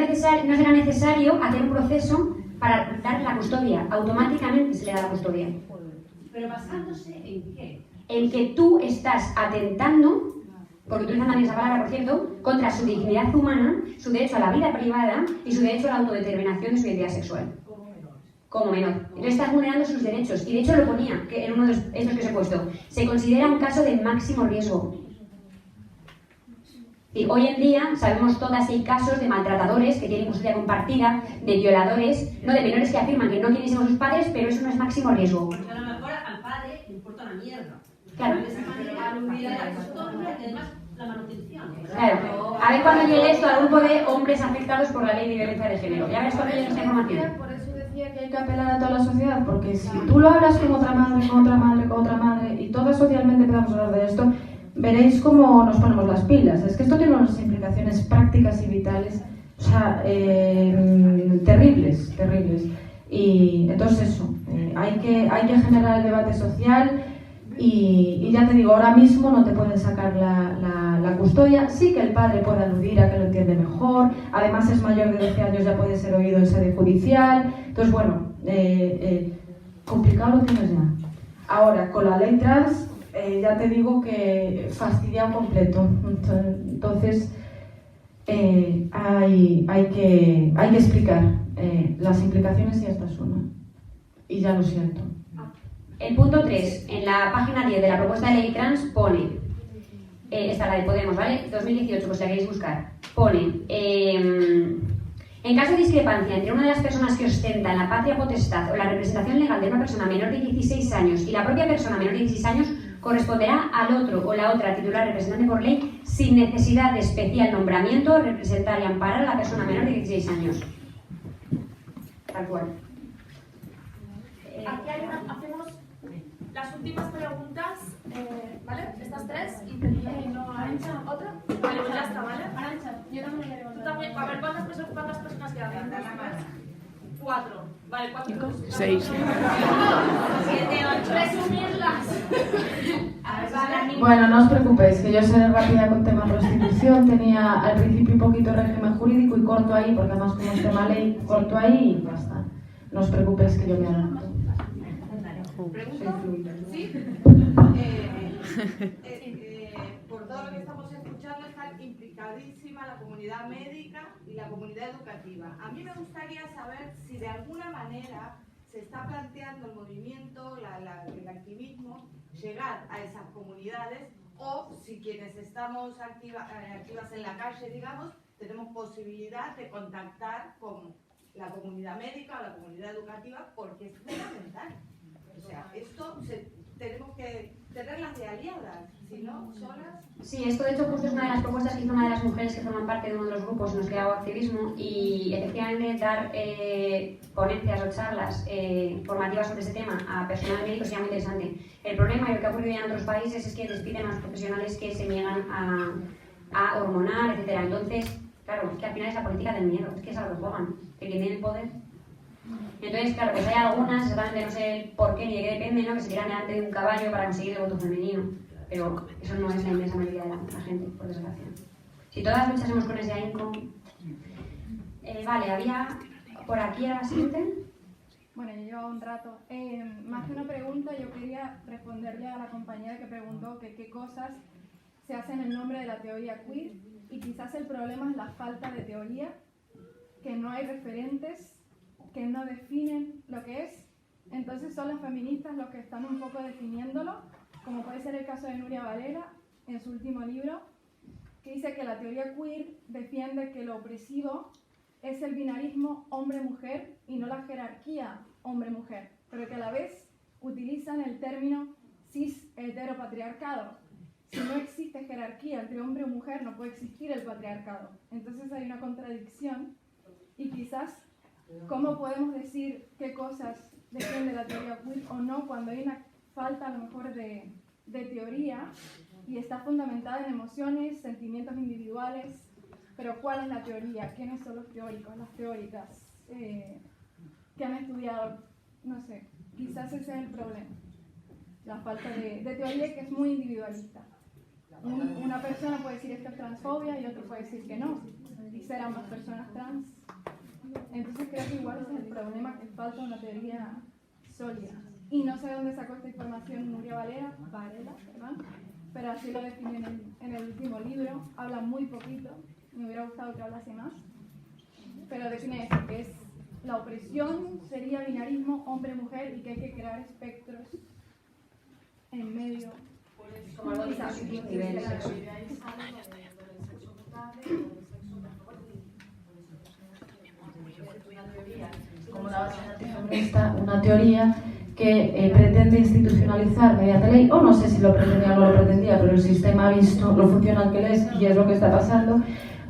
[SPEAKER 3] será necesario hacer un proceso para dar la custodia. Automáticamente se le da la custodia.
[SPEAKER 13] ¿Pero basándose en qué?
[SPEAKER 3] En que tú estás atentando, porque utilizan también esa palabra, por cierto, contra su dignidad humana, su derecho a la vida privada y su derecho a la autodeterminación de su identidad sexual. Como menor. Entonces estás vulnerando sus derechos. Y de hecho lo ponía, que en uno de estos que os he puesto. Se considera un caso de máximo riesgo. Y hoy en día sabemos todas que hay casos de maltratadores que tienen custodia compartida, de violadores, no de menores que afirman que no quieren ser sus padres, pero eso no es máximo riesgo.
[SPEAKER 13] Porque a lo mejor al padre le importa una mierda.
[SPEAKER 3] Claro.
[SPEAKER 13] De esa manera aludir a la custodia y además la manutención.
[SPEAKER 3] Claro. A ver cuando llegue esto al grupo de hombres afectados por la ley de violencia de género. Ya ves cuando llegue esta información.
[SPEAKER 2] Por eso decía que hay que apelar a toda la sociedad, porque si tú lo hablas con otra madre, con otra madre, con otra madre, y todas socialmente podamos hablar de esto, veréis cómo nos ponemos las pilas. Es que esto tiene unas implicaciones prácticas y vitales, o sea, terribles. Y entonces eso, hay que generar el debate social y ya te digo, ahora mismo no te pueden sacar la custodia. Sí que el padre puede aludir a que lo entiende mejor, además es mayor de 12 años, ya puede ser oído en sede judicial. Entonces bueno, complicado lo tienes ya. Ahora, con la ley trans, ya te digo que fastidia un completo. Entonces hay que explicar las implicaciones y esta es una. Y ya lo siento.
[SPEAKER 3] El punto 3, en la página 10 de la propuesta de ley trans pone, esta la de Podemos, ¿vale? 2018, pues si la queréis buscar, pone, en caso de discrepancia entre una de las personas que ostentan la patria potestad o la representación legal de una persona menor de 16 años y la propia persona menor de 16 años, corresponderá al otro o la otra titular representante por ley sin necesidad de especial nombramiento, representar y amparar a la persona menor de 16 años. Tal cual.
[SPEAKER 8] Aquí hacemos las últimas preguntas, ¿vale? Estas tres y pedimos otra. Vale, pues ya está, ¿vale? Arancha, yo también le pregunto. Tú también, a ver, ¿cuántas personas quedan? 4. Vale, 4.
[SPEAKER 12] 6.
[SPEAKER 8] 7, 8. Resumirlas.
[SPEAKER 2] Bueno, no os preocupéis, que yo seré rápida con tema prostitución. Tenía al principio un poquito de régimen jurídico y corto ahí, porque además como es tema ley, corto ahí y basta. No os preocupéis que yo me adapto.
[SPEAKER 4] ¿Pregunto? ¿Sí? Por todo lo que estamos escuchando está implicadísima la comunidad médica y la comunidad educativa. A mí me gustaría saber si de alguna manera se está planteando el movimiento, el activismo, llegar a esas comunidades o si quienes estamos activas en la calle, digamos, tenemos posibilidad de contactar con la comunidad médica o la comunidad educativa porque es fundamental. O sea, esto tenemos que tenerlas de aliadas, si no, solas.
[SPEAKER 3] Sí, esto de hecho justo es una de las propuestas que hizo una de las mujeres que forman parte de uno de los grupos en los que hago activismo y efectivamente dar ponencias o charlas formativas sobre ese tema a personal médico sería muy interesante. El problema y lo que ha ocurrido ya en otros países es que despiden a los profesionales que se niegan a hormonar, etc. Entonces, claro, es que al final es la política del miedo, es que es a lo que juegan, que quien tiene el poder. Entonces, claro, pues hay algunas, exactamente no sé por qué ni de qué depende, ¿no? Que se tiran delante de un caballo para conseguir el voto femenino. Pero eso no es la inmensa mayoría de la gente, por desgracia. Si todas luchásemos con ese ahínco... vale, había por aquí a la siguiente.
[SPEAKER 5] Bueno, yo llevo un rato. Más que una pregunta, yo quería responderle a la compañera que preguntó que qué cosas se hacen en nombre de la teoría queer y quizás el problema es la falta de teoría, que no hay referentes que no definen lo que es. Entonces son las feministas los que están un poco definiéndolo, como puede ser el caso de Nuria Valera en su último libro, que dice que la teoría queer defiende que lo opresivo es el binarismo hombre-mujer y no la jerarquía hombre-mujer, pero que a la vez utilizan el término cis-heteropatriarcado. Si no existe jerarquía entre hombre y mujer, no puede existir el patriarcado. Entonces hay una contradicción y quizás ¿cómo podemos decir qué cosas defiende la teoría queer o no cuando hay una falta a lo mejor de teoría y está fundamentada en emociones, sentimientos individuales, pero ¿cuál es la teoría? ¿Quiénes son los teóricos, las teóricas que han estudiado? No sé, quizás ese es el problema, la falta de teoría, que es muy individualista. Una persona puede decir esto es transfobia y otro puede decir que no, y ser ambas personas trans. Entonces creo que igual ese es el problema, que falta una teoría sólida. Y no sé dónde sacó esta información Nuria Varela, perdón, pero así lo define en el último libro. Habla muy poquito, me hubiera gustado que hablase más, pero define eso, que es la opresión, sería binarismo hombre-mujer, y que hay que crear espectros en medio.
[SPEAKER 13] Como algo de
[SPEAKER 2] como la base antifeminista, una teoría que pretende institucionalizar mediante ley, o no sé si lo pretendía o no lo pretendía, pero el sistema ha visto lo funcional que es y es lo que está pasando,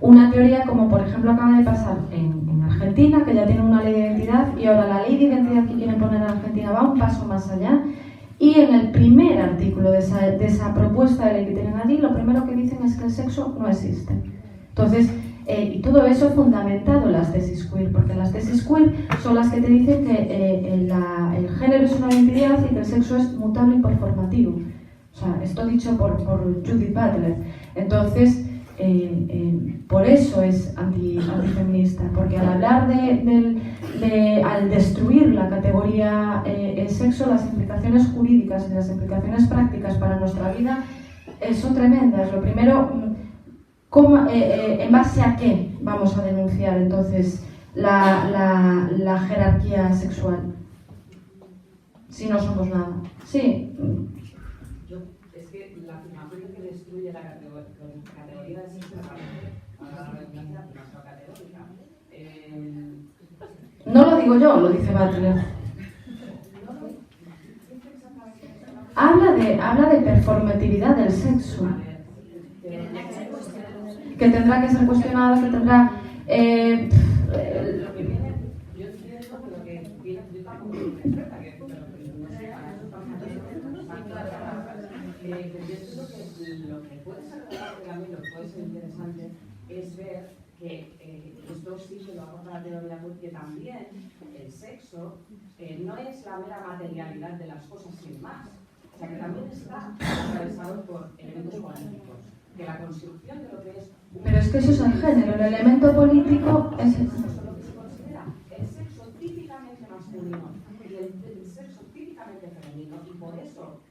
[SPEAKER 2] una teoría como por ejemplo acaba de pasar en Argentina, que ya tiene una ley de identidad, y ahora la ley de identidad que quieren poner en Argentina va un paso más allá, y en el primer artículo de esa propuesta de ley que tienen allí, lo primero que dicen es que el sexo no existe. Entonces, y todo eso fundamentado en las tesis queer, porque las tesis queer son las que te dicen que el género es una identidad y que el sexo es mutable y performativo. O sea, esto dicho por Judith Butler. Entonces, por eso es antifeminista, porque al hablar al destruir la categoría sexo, las implicaciones jurídicas y las implicaciones prácticas para nuestra vida son tremendas. Lo primero, ¿en base a qué vamos a denunciar entonces la jerarquía sexual? Si no somos nada. Sí.
[SPEAKER 11] Es que la afirmación que destruye la categoría de sexo para la redundancia demasiado categórica.
[SPEAKER 2] No lo digo yo, lo dice Butler. Habla de performatividad del sexo. Que tendrá que ser cuestionado, que tendrá...
[SPEAKER 11] Yo entiendo lo que viene como interpreta, que no sé, lo que puede ser relevante también, lo que puede ser interesante, es ver que esto sí que lo aporta la teoría queer, que también el sexo no es la mera materialidad de las cosas sin más, o sea que también está atravesado por elementos políticos, que la construcción de lo que es...
[SPEAKER 2] Pero es que eso es el género, el elemento político es...
[SPEAKER 11] Lo que se considera el sexo típicamente masculino y el sexo típicamente femenino, y por eso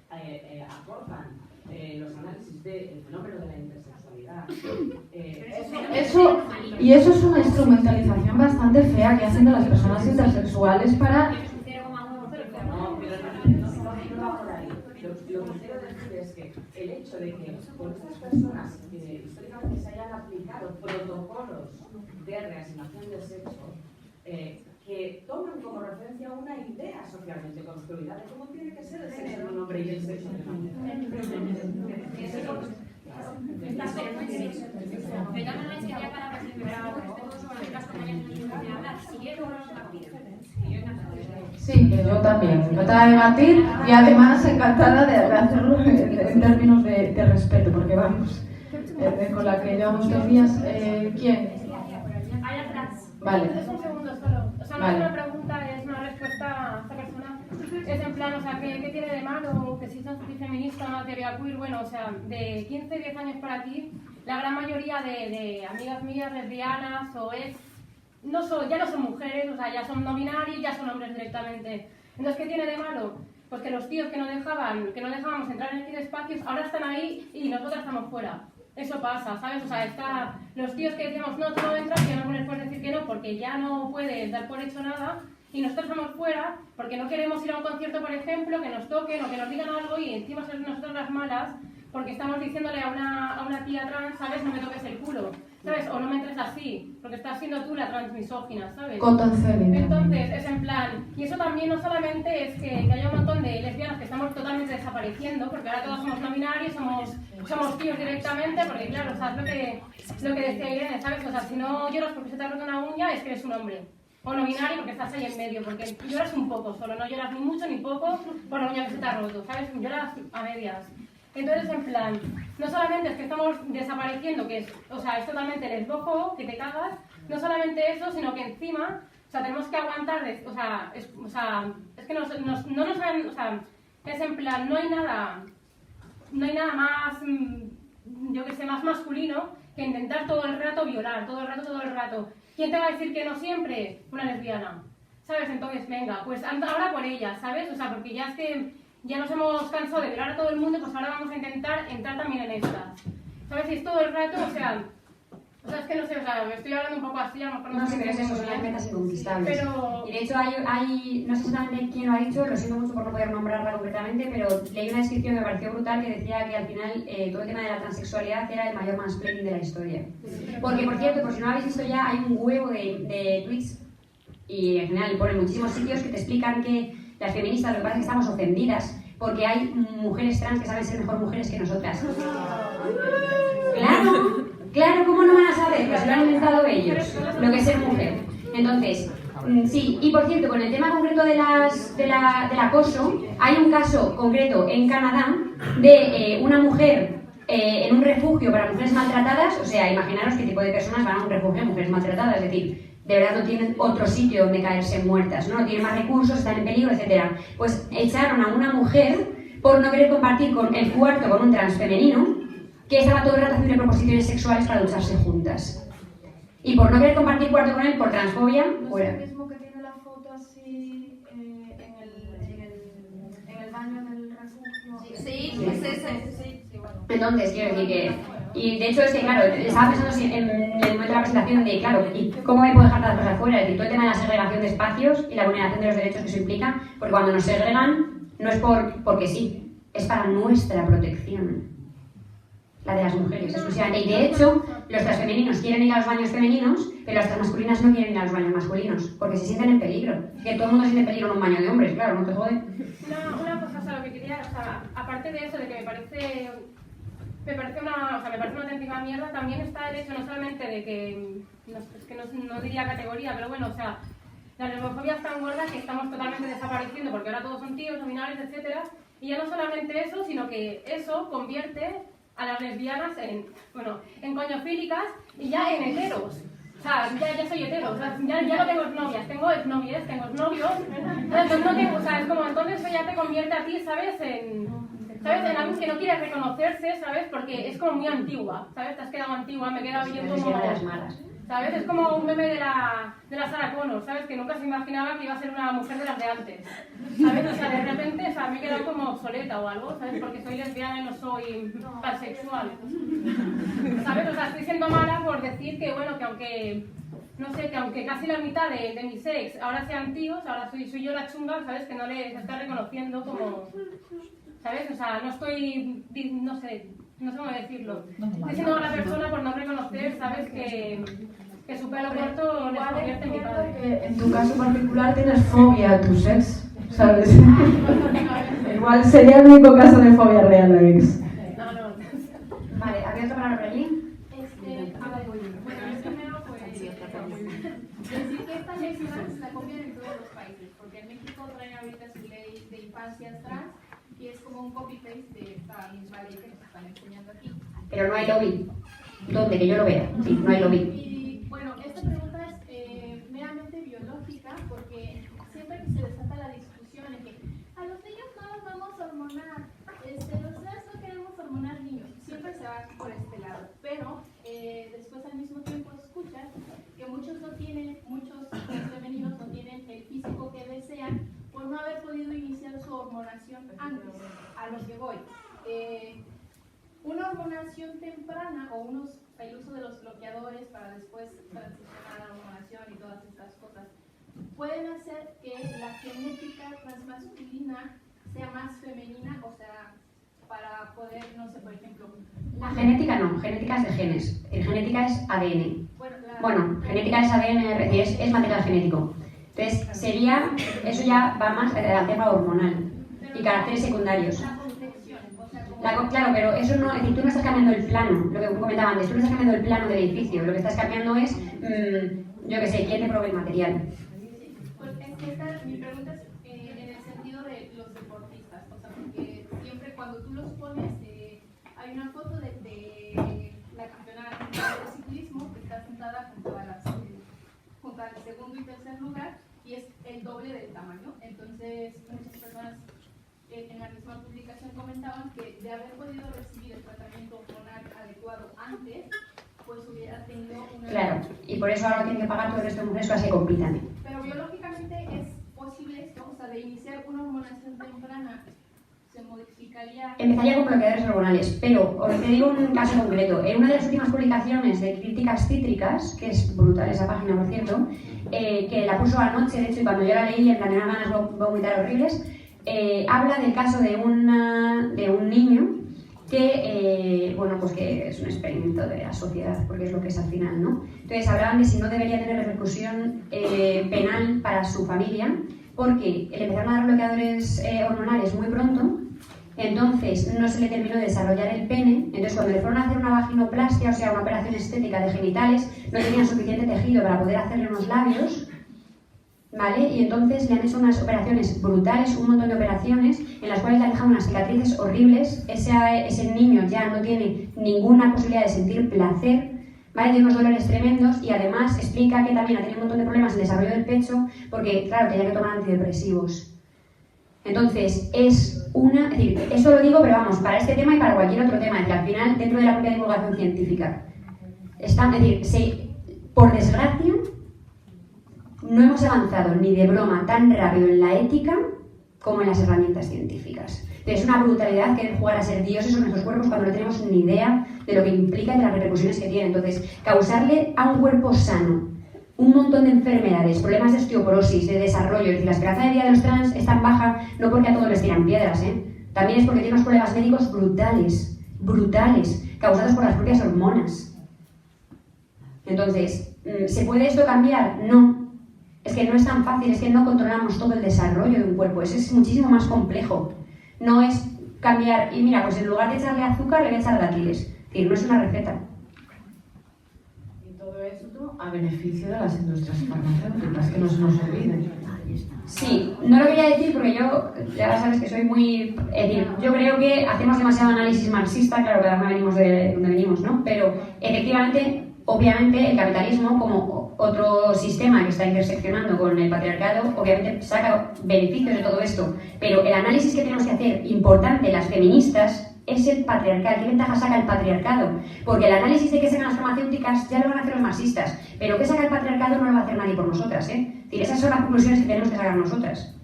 [SPEAKER 11] aportan los análisis del fenómeno de la intersexualidad.
[SPEAKER 2] Eso es una instrumentalización bastante fea que hacen de las personas intersexuales para...
[SPEAKER 11] No, pero no va por ahí. Lo que quiero decir es que el hecho de que por estas personas históricamente se hayan aplicado protocolos de reasignación de sexo que toman como referencia una idea socialmente construida de cómo tiene que ser el sexo de un hombre y el sexo de una mujer.
[SPEAKER 2] Sí, que yo también. Encantada de debatir y además encantada de hacerlo en términos de respeto, porque vamos, con la que llevamos 2 días. ¿Quién?
[SPEAKER 8] Ahí atrás.
[SPEAKER 2] Vale.
[SPEAKER 14] Es un segundo solo. O sea, no
[SPEAKER 2] Vale.
[SPEAKER 14] es una pregunta, es una respuesta a esta persona. Es en plan, o sea, ¿qué tiene de malo que si sos antifeminista o una teoría queer? Bueno, o sea, de 15, 10 años para aquí, la gran mayoría de amigas mías lesbianas o ex, ya no son mujeres, o sea, ya son no binarios, ya son hombres directamente. Entonces, ¿qué tiene de malo? Pues que los tíos que no dejábamos entrar en estos espacios, ahora están ahí y nosotras estamos fuera. Eso pasa, ¿sabes? O sea, los tíos que decíamos, no, tú no entras, y no puedes decir que no, porque ya no puedes dar por hecho nada, y nosotros estamos fuera, porque no queremos ir a un concierto, por ejemplo, que nos toquen o que nos digan algo, y encima ser nosotros las malas, porque estamos diciéndole a una tía trans, ¿sabes? No me toques el culo, ¿sabes? O no me entres así, porque estás siendo tú la transmisógina, ¿sabes? Entonces, es en plan, y eso también no solamente es que haya un montón de lesbianas que estamos totalmente desapareciendo, porque ahora todos somos no binarios, somos tíos directamente, porque claro, ¿sabes lo que decía Irene, ¿sabes? O sea, si no lloras porque se te ha roto una uña, es que eres un hombre. O no binario porque estás ahí en medio, porque lloras un poco solo, no lloras ni mucho ni poco por la uña que se te ha roto, ¿sabes? Lloras a medias. Entonces, en plan, no solamente es que estamos desapareciendo, que es, o sea, es totalmente lesbófobo, que te cagas, no solamente eso, sino que encima, o sea, tenemos que aguantar, o sea, es que no nos saben, o sea, es en plan, no hay nada más, yo que sé, más masculino que intentar todo el rato violar, todo el rato. ¿Quién te va a decir que no siempre? Una lesbiana, ¿sabes? Entonces, venga, pues ahora por ella, ¿sabes? O sea, porque ya es que ya nos hemos cansado de violar a todo el mundo, pues ahora vamos a intentar entrar también en esta. ¿Sabes? Y es todo el rato, o sea, es que no sé, o sea, me estoy hablando un poco así, a lo mejor
[SPEAKER 3] no sé, pero es eso, son las metas inconquistables.
[SPEAKER 14] Pero...
[SPEAKER 3] Y de hecho hay, no sé exactamente quién lo ha dicho, lo siento mucho por no poder nombrarla concretamente, pero leí una descripción que me pareció brutal que decía que al final todo el tema de la transexualidad era el mayor mansplaining de la historia. Porque, por cierto, por si no lo habéis visto ya, hay un huevo de tweets y en general por muchísimos sitios que te explican que las feministas lo que pasa es que estamos ofendidas porque hay mujeres trans que saben ser mejor mujeres que nosotras. Claro, ¿cómo no van a saber? Pues lo han inventado ellos, lo que es ser mujer. Entonces, sí, y por cierto, con el tema concreto del acoso, hay un caso concreto en Canadá de una mujer en un refugio para mujeres maltratadas. O sea, imaginaros qué tipo de personas van a un refugio de mujeres maltratadas, es decir, de verdad no tienen otro sitio donde caerse muertas, ¿no? No tienen más recursos, están en peligro, etc. Pues echaron a una mujer por no querer compartir el cuarto con un transfemenino que estaba todo el rato haciendo proposiciones sexuales para ducharse juntas. Y por no querer compartir cuarto con él, por transfobia, fuera.
[SPEAKER 5] ¿No es el mismo que tiene la foto así en el baño del refugio?
[SPEAKER 8] Sí, es ese. Sí, bueno.
[SPEAKER 3] Entonces, quiero decir que... Y de hecho es que, claro, estaba pensando en el momento de la presentación de, claro, ¿y cómo me puedo dejar las cosas fuera? Es decir, todo el tema de la segregación de espacios y la vulneración de los derechos que eso implica, porque cuando nos segregan no es porque sí, es para nuestra protección, la de las mujeres exclusivamente. Y de hecho, los transfemeninos quieren ir a los baños femeninos, pero las transmasculinas no quieren ir a los baños masculinos, porque se sienten en peligro. Que todo el mundo se siente en peligro en un baño de hombres, claro, no te jode.
[SPEAKER 14] Una cosa, o sea, lo que quería, o sea, aparte de eso, de que me parece una auténtica mierda, también está el hecho no solamente de que, no diría categoría, pero bueno, o sea, la lesbofobia es tan gorda que estamos totalmente desapareciendo porque ahora todos son tíos, nominales, etcétera, y ya no solamente eso, sino que eso convierte a las lesbianas en coñofílicas y ya en heteros. O sea, ya soy hetero, o sea, ya no tengo novias, tengo exnovias, tengo exnovios, entonces no tengo, o sea, es como, entonces eso ya te convierte a ti, ¿sabes? En algo que no quiere reconocerse, ¿sabes? Porque es como muy antigua, ¿sabes? Te has quedado antigua, me he quedado yo como... ¿Sabes? Es como un meme de la Sarah Connor, ¿sabes? Que nunca se imaginaba que iba a ser una mujer de las de antes, ¿sabes? O sea, de repente, o sea, me he quedado como obsoleta o algo, ¿sabes? Porque soy lesbiana y no soy pansexual, ¿sabes? O sea, estoy siendo mala por decir que, bueno, que aunque... No sé, que aunque casi la mitad de mis ex ahora sean tíos, ahora soy yo la chunga, ¿sabes? Que no les está reconociendo como... ¿Sabes? O sea, no estoy... No sé cómo decirlo. Estoy siendo mala persona por no reconocer, ¿sabes? Que su pelo corto les convierte en mi padre.
[SPEAKER 2] Que en tu caso particular tienes fobia a tu ex, ¿sabes? Igual sería el único caso de fobia real a ex.
[SPEAKER 3] No. Vale, ¿había otra palabra por allí?
[SPEAKER 6] Decir que esta ley trans la copian en todos los países, porque en México traen ahorita su ley de infancias trans y es como un copy-paste de esta misma ley que nos están enseñando aquí.
[SPEAKER 3] Pero no hay lobby. ¿Dónde? Que yo lo vea. Sí, no hay lobby.
[SPEAKER 6] Y bueno, esta pregunta es meramente biológica, porque siempre que se desata la discusión en que a los niños no los vamos a hormonar, los trans no queremos hormonar niños, siempre se va por este lado, pero después al mismo tiempo escuchas que muchos femeninos no tienen el físico que desean por no haber podido iniciar su hormonación antes. A lo que voy. Una hormonación temprana o el uso de los bloqueadores para después transicionar a la hormonación y todas estas cosas pueden hacer que la genética transmasculina sea más femenina, o sea, para poder, no sé, por ejemplo...
[SPEAKER 3] La genética no, genética es de genes. Genética es ADN. Bueno, genética es ADN, es material genético. Entonces, eso ya va más al tema hormonal y caracteres secundarios. Claro, pero eso no, es decir, tú no estás cambiando el plano, lo que comentaba antes, tú no estás cambiando el plano del edificio, lo que estás cambiando es, yo qué sé, quién te provee el material.
[SPEAKER 6] Pues es que mi pregunta es en el sentido de los deportistas, o sea, porque siempre cuando tú los pones
[SPEAKER 5] hay una foto de la campeona de ciclismo que está sentada junto al segundo y tercer lugar y es el doble del tamaño. Entonces, muchas personas en la misma publicación comentaban que de haber podido recibir el tratamiento hormonal adecuado antes, pues hubiera tenido una...
[SPEAKER 3] Claro, y por eso ahora tienen que pagar todo el resto de mujeres con las que compitan.
[SPEAKER 5] Pero biológicamente es posible esto, o sea, de iniciar una hormonación temprana, se modificaría...
[SPEAKER 3] Empezaría con bloqueadores hormonales, pero os te digo un caso concreto. En una de las últimas publicaciones de Críticas Cítricas, que es brutal esa página, por cierto, que la puso anoche, de hecho, y cuando yo la leí, en plan de unas ganas de vomitar horribles, habla del caso de un niño que, bueno, pues que es un experimento de la sociedad, porque es lo que es al final, ¿no? Entonces hablaban de si no debería tener repercusión penal para su familia, porque le empezaron a dar bloqueadores hormonales muy pronto, entonces no se le terminó de desarrollar el pene, entonces cuando le fueron a hacer una vaginoplastia, o sea, una operación estética de genitales, no tenían suficiente tejido para poder hacerle unos labios, ¿vale? Y entonces le han hecho unas operaciones brutales, un montón de operaciones, en las cuales le han dejado unas cicatrices horribles. Ese niño ya no tiene ninguna posibilidad de sentir placer, ¿vale? Tiene unos dolores tremendos y además explica que también ha tenido un montón de problemas en el desarrollo del pecho porque, claro, tenía que tomar antidepresivos. Entonces, es decir, eso lo digo, pero vamos, para este tema y para cualquier otro tema, es que al final, dentro de la propia divulgación científica, es decir, por desgracia, no hemos avanzado ni de broma tan rápido en la ética como en las herramientas científicas. Es una brutalidad querer jugar a ser dioses en nuestros cuerpos cuando no tenemos ni idea de lo que implica y de las repercusiones que tiene. Entonces, causarle a un cuerpo sano un montón de enfermedades, problemas de osteoporosis, de desarrollo, es decir, la esperanza de vida de los trans es tan baja no porque a todos les tiran piedras, también es porque tiene unos problemas médicos brutales, causados por las propias hormonas. Entonces, ¿se puede esto cambiar? No. Es que no es tan fácil, es que no controlamos todo el desarrollo de un cuerpo, eso es muchísimo más complejo. No es cambiar, y mira, pues en lugar de echarle azúcar le voy a echar dátiles. Es decir, no es una receta.
[SPEAKER 2] Y todo esto a beneficio de las industrias farmacéuticas, que no se nos olviden.
[SPEAKER 3] Sí, no lo quería decir porque yo, ya sabes que soy muy... Es decir, yo creo que hacemos demasiado análisis marxista, claro que además venimos de donde venimos, ¿no? Pero efectivamente, obviamente, el capitalismo, como otro sistema que está interseccionando con el patriarcado, obviamente saca beneficios de todo esto. Pero el análisis que tenemos que hacer, importante, las feministas, es el patriarcado. ¿Qué ventaja saca el patriarcado? Porque el análisis de qué sacan las farmacéuticas ya lo van a hacer los marxistas, pero qué saca el patriarcado no lo va a hacer nadie por nosotras, Es decir, esas son las conclusiones que tenemos que sacar nosotras.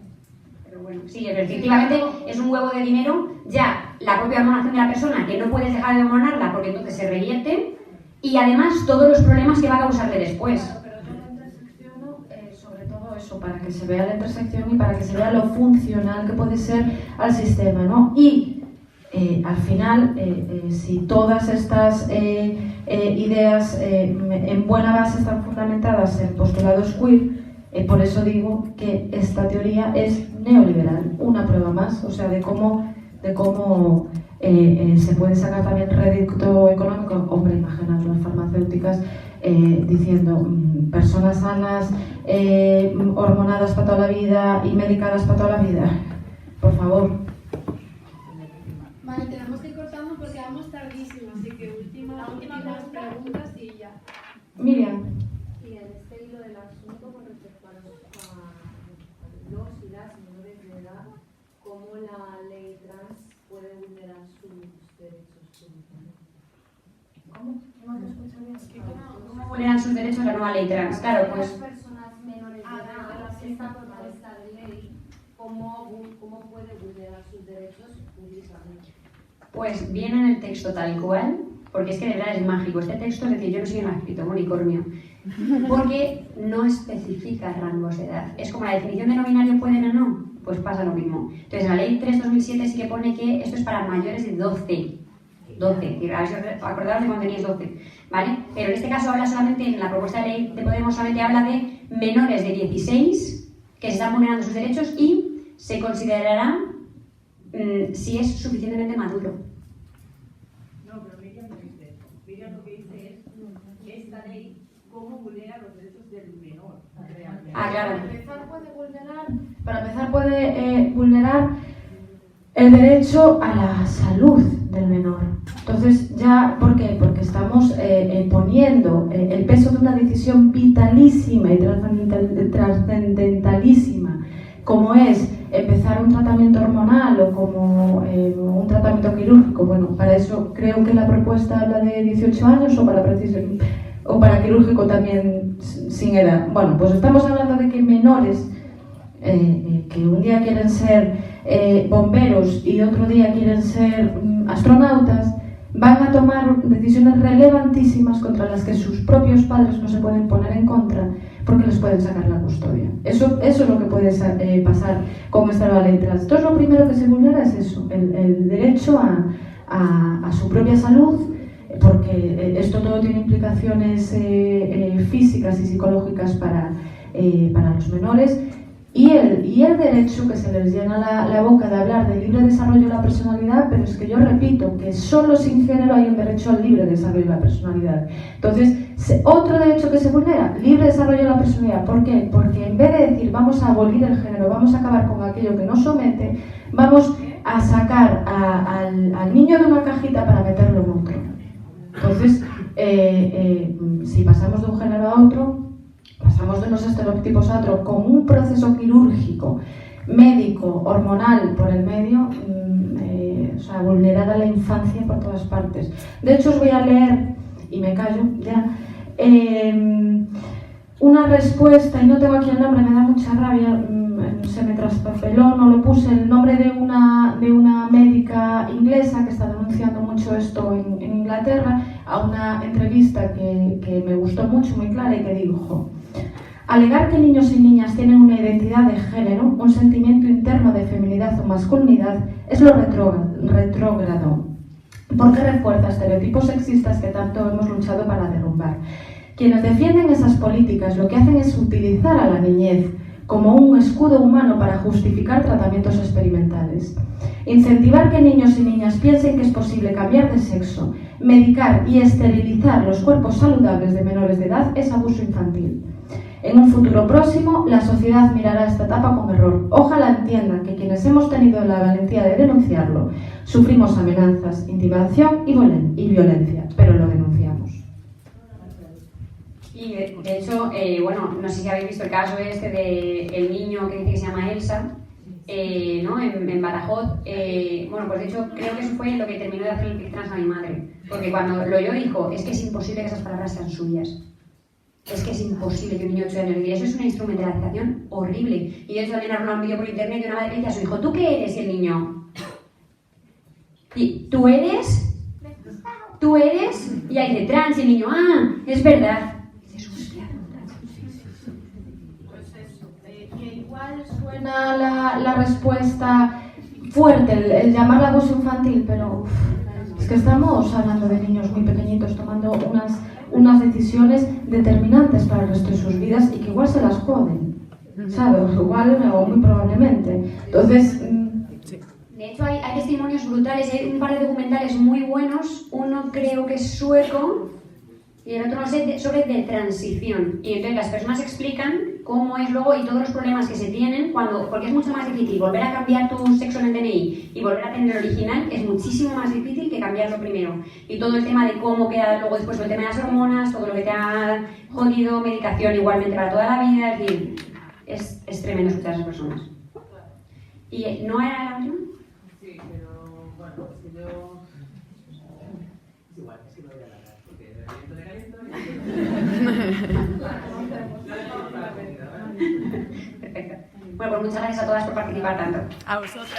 [SPEAKER 3] Pero bueno, sí, efectivamente es un huevo de dinero, ya la propia hormonación de la persona, que no puedes dejar de hormonarla porque entonces se revierte, y además todos los problemas que va a causarle después.
[SPEAKER 2] Pero yo lo intersecciono sobre todo eso, para que se vea la intersección y para que se vea lo funcional que puede ser al sistema, ¿no? Y al final, si todas estas ideas en buena base están fundamentadas en postulados queer, por eso digo que esta teoría es neoliberal, una prueba más, o sea, de cómo se puede sacar también rédito económico. Hombre, imagínate las farmacéuticas diciendo personas sanas, hormonadas para toda la vida y medicadas para toda la vida. Por favor.
[SPEAKER 1] Vale, tenemos que ir cortando porque vamos tardísimo, así que últimas preguntas y ya.
[SPEAKER 2] Miriam.
[SPEAKER 15] Y en este hilo del asunto con respecto a los y las menores de edad, ¿cómo la ley trans puede vulnerar sus derechos?
[SPEAKER 2] ¿Cómo? No te escucho bien.
[SPEAKER 3] ¿Cómo vulneran sus derechos la nueva ley trans? Claro, pues...
[SPEAKER 15] Las personas menores de edad, esta propuesta de ley, ¿cómo puede vulnerar sus derechos públicamente?
[SPEAKER 3] Pues viene en el texto tal cual, porque es que de verdad es mágico. Este texto, es decir, yo no soy un escrito unicornio, porque no especifica rangos de edad. Es como la definición de no binario pueden o no, pues pasa lo mismo. Entonces, la ley 3/2007 sí que pone que esto es para mayores de 12. 12, acordaros de cuando teníais 12, ¿vale? Pero en este caso habla solamente, en la propuesta de ley de Podemos solamente habla de menores de 16 que se están vulnerando sus derechos y se considerará si es suficientemente maduro.
[SPEAKER 4] No, pero Miriam no dice eso. Miriam lo que dice es esta ley cómo vulnera los derechos del menor realmente.
[SPEAKER 3] Ah, claro.
[SPEAKER 2] Para empezar puede vulnerar el derecho a la salud del menor. Entonces, ya, ¿por qué? Porque estamos poniendo el peso de una decisión vitalísima y trascendentalísima, como es empezar un tratamiento hormonal o como un tratamiento quirúrgico. Bueno, para eso creo que la propuesta habla de 18 años o para quirúrgico también sin edad. Bueno, pues estamos hablando de que menores que un día quieren ser bomberos y otro día quieren ser astronautas, van a tomar decisiones relevantísimas contra las que sus propios padres no se pueden poner en contra porque les pueden sacar la custodia. Eso es lo que puede pasar con esta nueva ley trans. Entonces, lo primero que se vulnera es eso, el derecho a su propia salud, porque esto todo tiene implicaciones físicas y psicológicas para los menores. Y el derecho, que se les llena la boca de hablar de libre desarrollo de la personalidad, pero es que yo repito que solo sin género hay un derecho al libre desarrollo de la personalidad. Entonces, otro derecho que se vulnera, libre desarrollo de la personalidad. ¿Por qué? Porque en vez de decir vamos a abolir el género, vamos a acabar con aquello que nos somete, vamos a sacar al niño de una cajita para meterlo en otro. Entonces, si pasamos de un género a otro, pasamos de unos estereotipos a otro, con un proceso quirúrgico, médico, hormonal por el medio, o sea, vulnerada la infancia por todas partes. De hecho, os voy a leer, y me callo ya, una respuesta, y no tengo aquí el nombre, me da mucha rabia, se me traspapeló, no lo puse, el nombre de una médica inglesa que está denunciando mucho esto en Inglaterra, a una entrevista que me gustó mucho, muy clara, y que dijo: alegar que niños y niñas tienen una identidad de género, un sentimiento interno de feminidad o masculinidad, es lo retrógrado, porque refuerza estereotipos sexistas que tanto hemos luchado para derrumbar. Quienes defienden esas políticas lo que hacen es utilizar a la niñez como un escudo humano para justificar tratamientos experimentales. Incentivar que niños y niñas piensen que es posible cambiar de sexo, medicar y esterilizar los cuerpos saludables de menores de edad es abuso infantil. En un futuro próximo, la sociedad mirará esta etapa con error. Ojalá entiendan que quienes hemos tenido la valentía de denunciarlo, sufrimos amenazas, intimidación y violencia, pero lo denunciamos.
[SPEAKER 3] Y de hecho, bueno, no sé si habéis visto el caso este del niño que dice que se llama Elsa, ¿no? En Badajoz. Bueno, pues de hecho creo que eso fue lo que terminó de hacer el clic trans a mi madre. Porque cuando lo oyó dijo, es que es imposible que esas palabras sean suyas. Es que es imposible que un niño de 8 años diga, eso es una instrumentalización horrible. Y de hecho también armó un vídeo por internet de una madre que dice a su hijo, ¿tú qué eres? Y el niño, ¿y tú eres? ¿Tú eres? Y ahí dice, trans, y el niño, ah, es verdad.
[SPEAKER 2] Igual suena la respuesta fuerte, el llamarla abuso infantil, pero es que estamos hablando de niños muy pequeñitos tomando unas decisiones determinantes para el resto de sus vidas y que igual se las joden, ¿sabes? Igual o muy probablemente. Entonces...
[SPEAKER 3] De hecho, hay testimonios brutales, hay un par de documentales muy buenos, uno creo que es sueco y el otro no sé, sobre de transición. Y entonces las personas explican cómo es luego y todos los problemas que se tienen porque es mucho más difícil volver a cambiar tu sexo en el DNI y volver a tener el original, es muchísimo más difícil que cambiarlo primero. Y todo el tema de cómo queda luego después el tema de las hormonas, todo lo que te ha jodido, medicación igualmente para toda la vida, es decir, es tremendo escuchar a esas personas. ¿Y no era la última?
[SPEAKER 11] Sí, pero bueno, es que yo... Es igual, es que no voy a hablar, porque de caliento
[SPEAKER 3] Perfecto. Bueno, pues muchas gracias a todas por participar tanto.
[SPEAKER 12] A vosotras.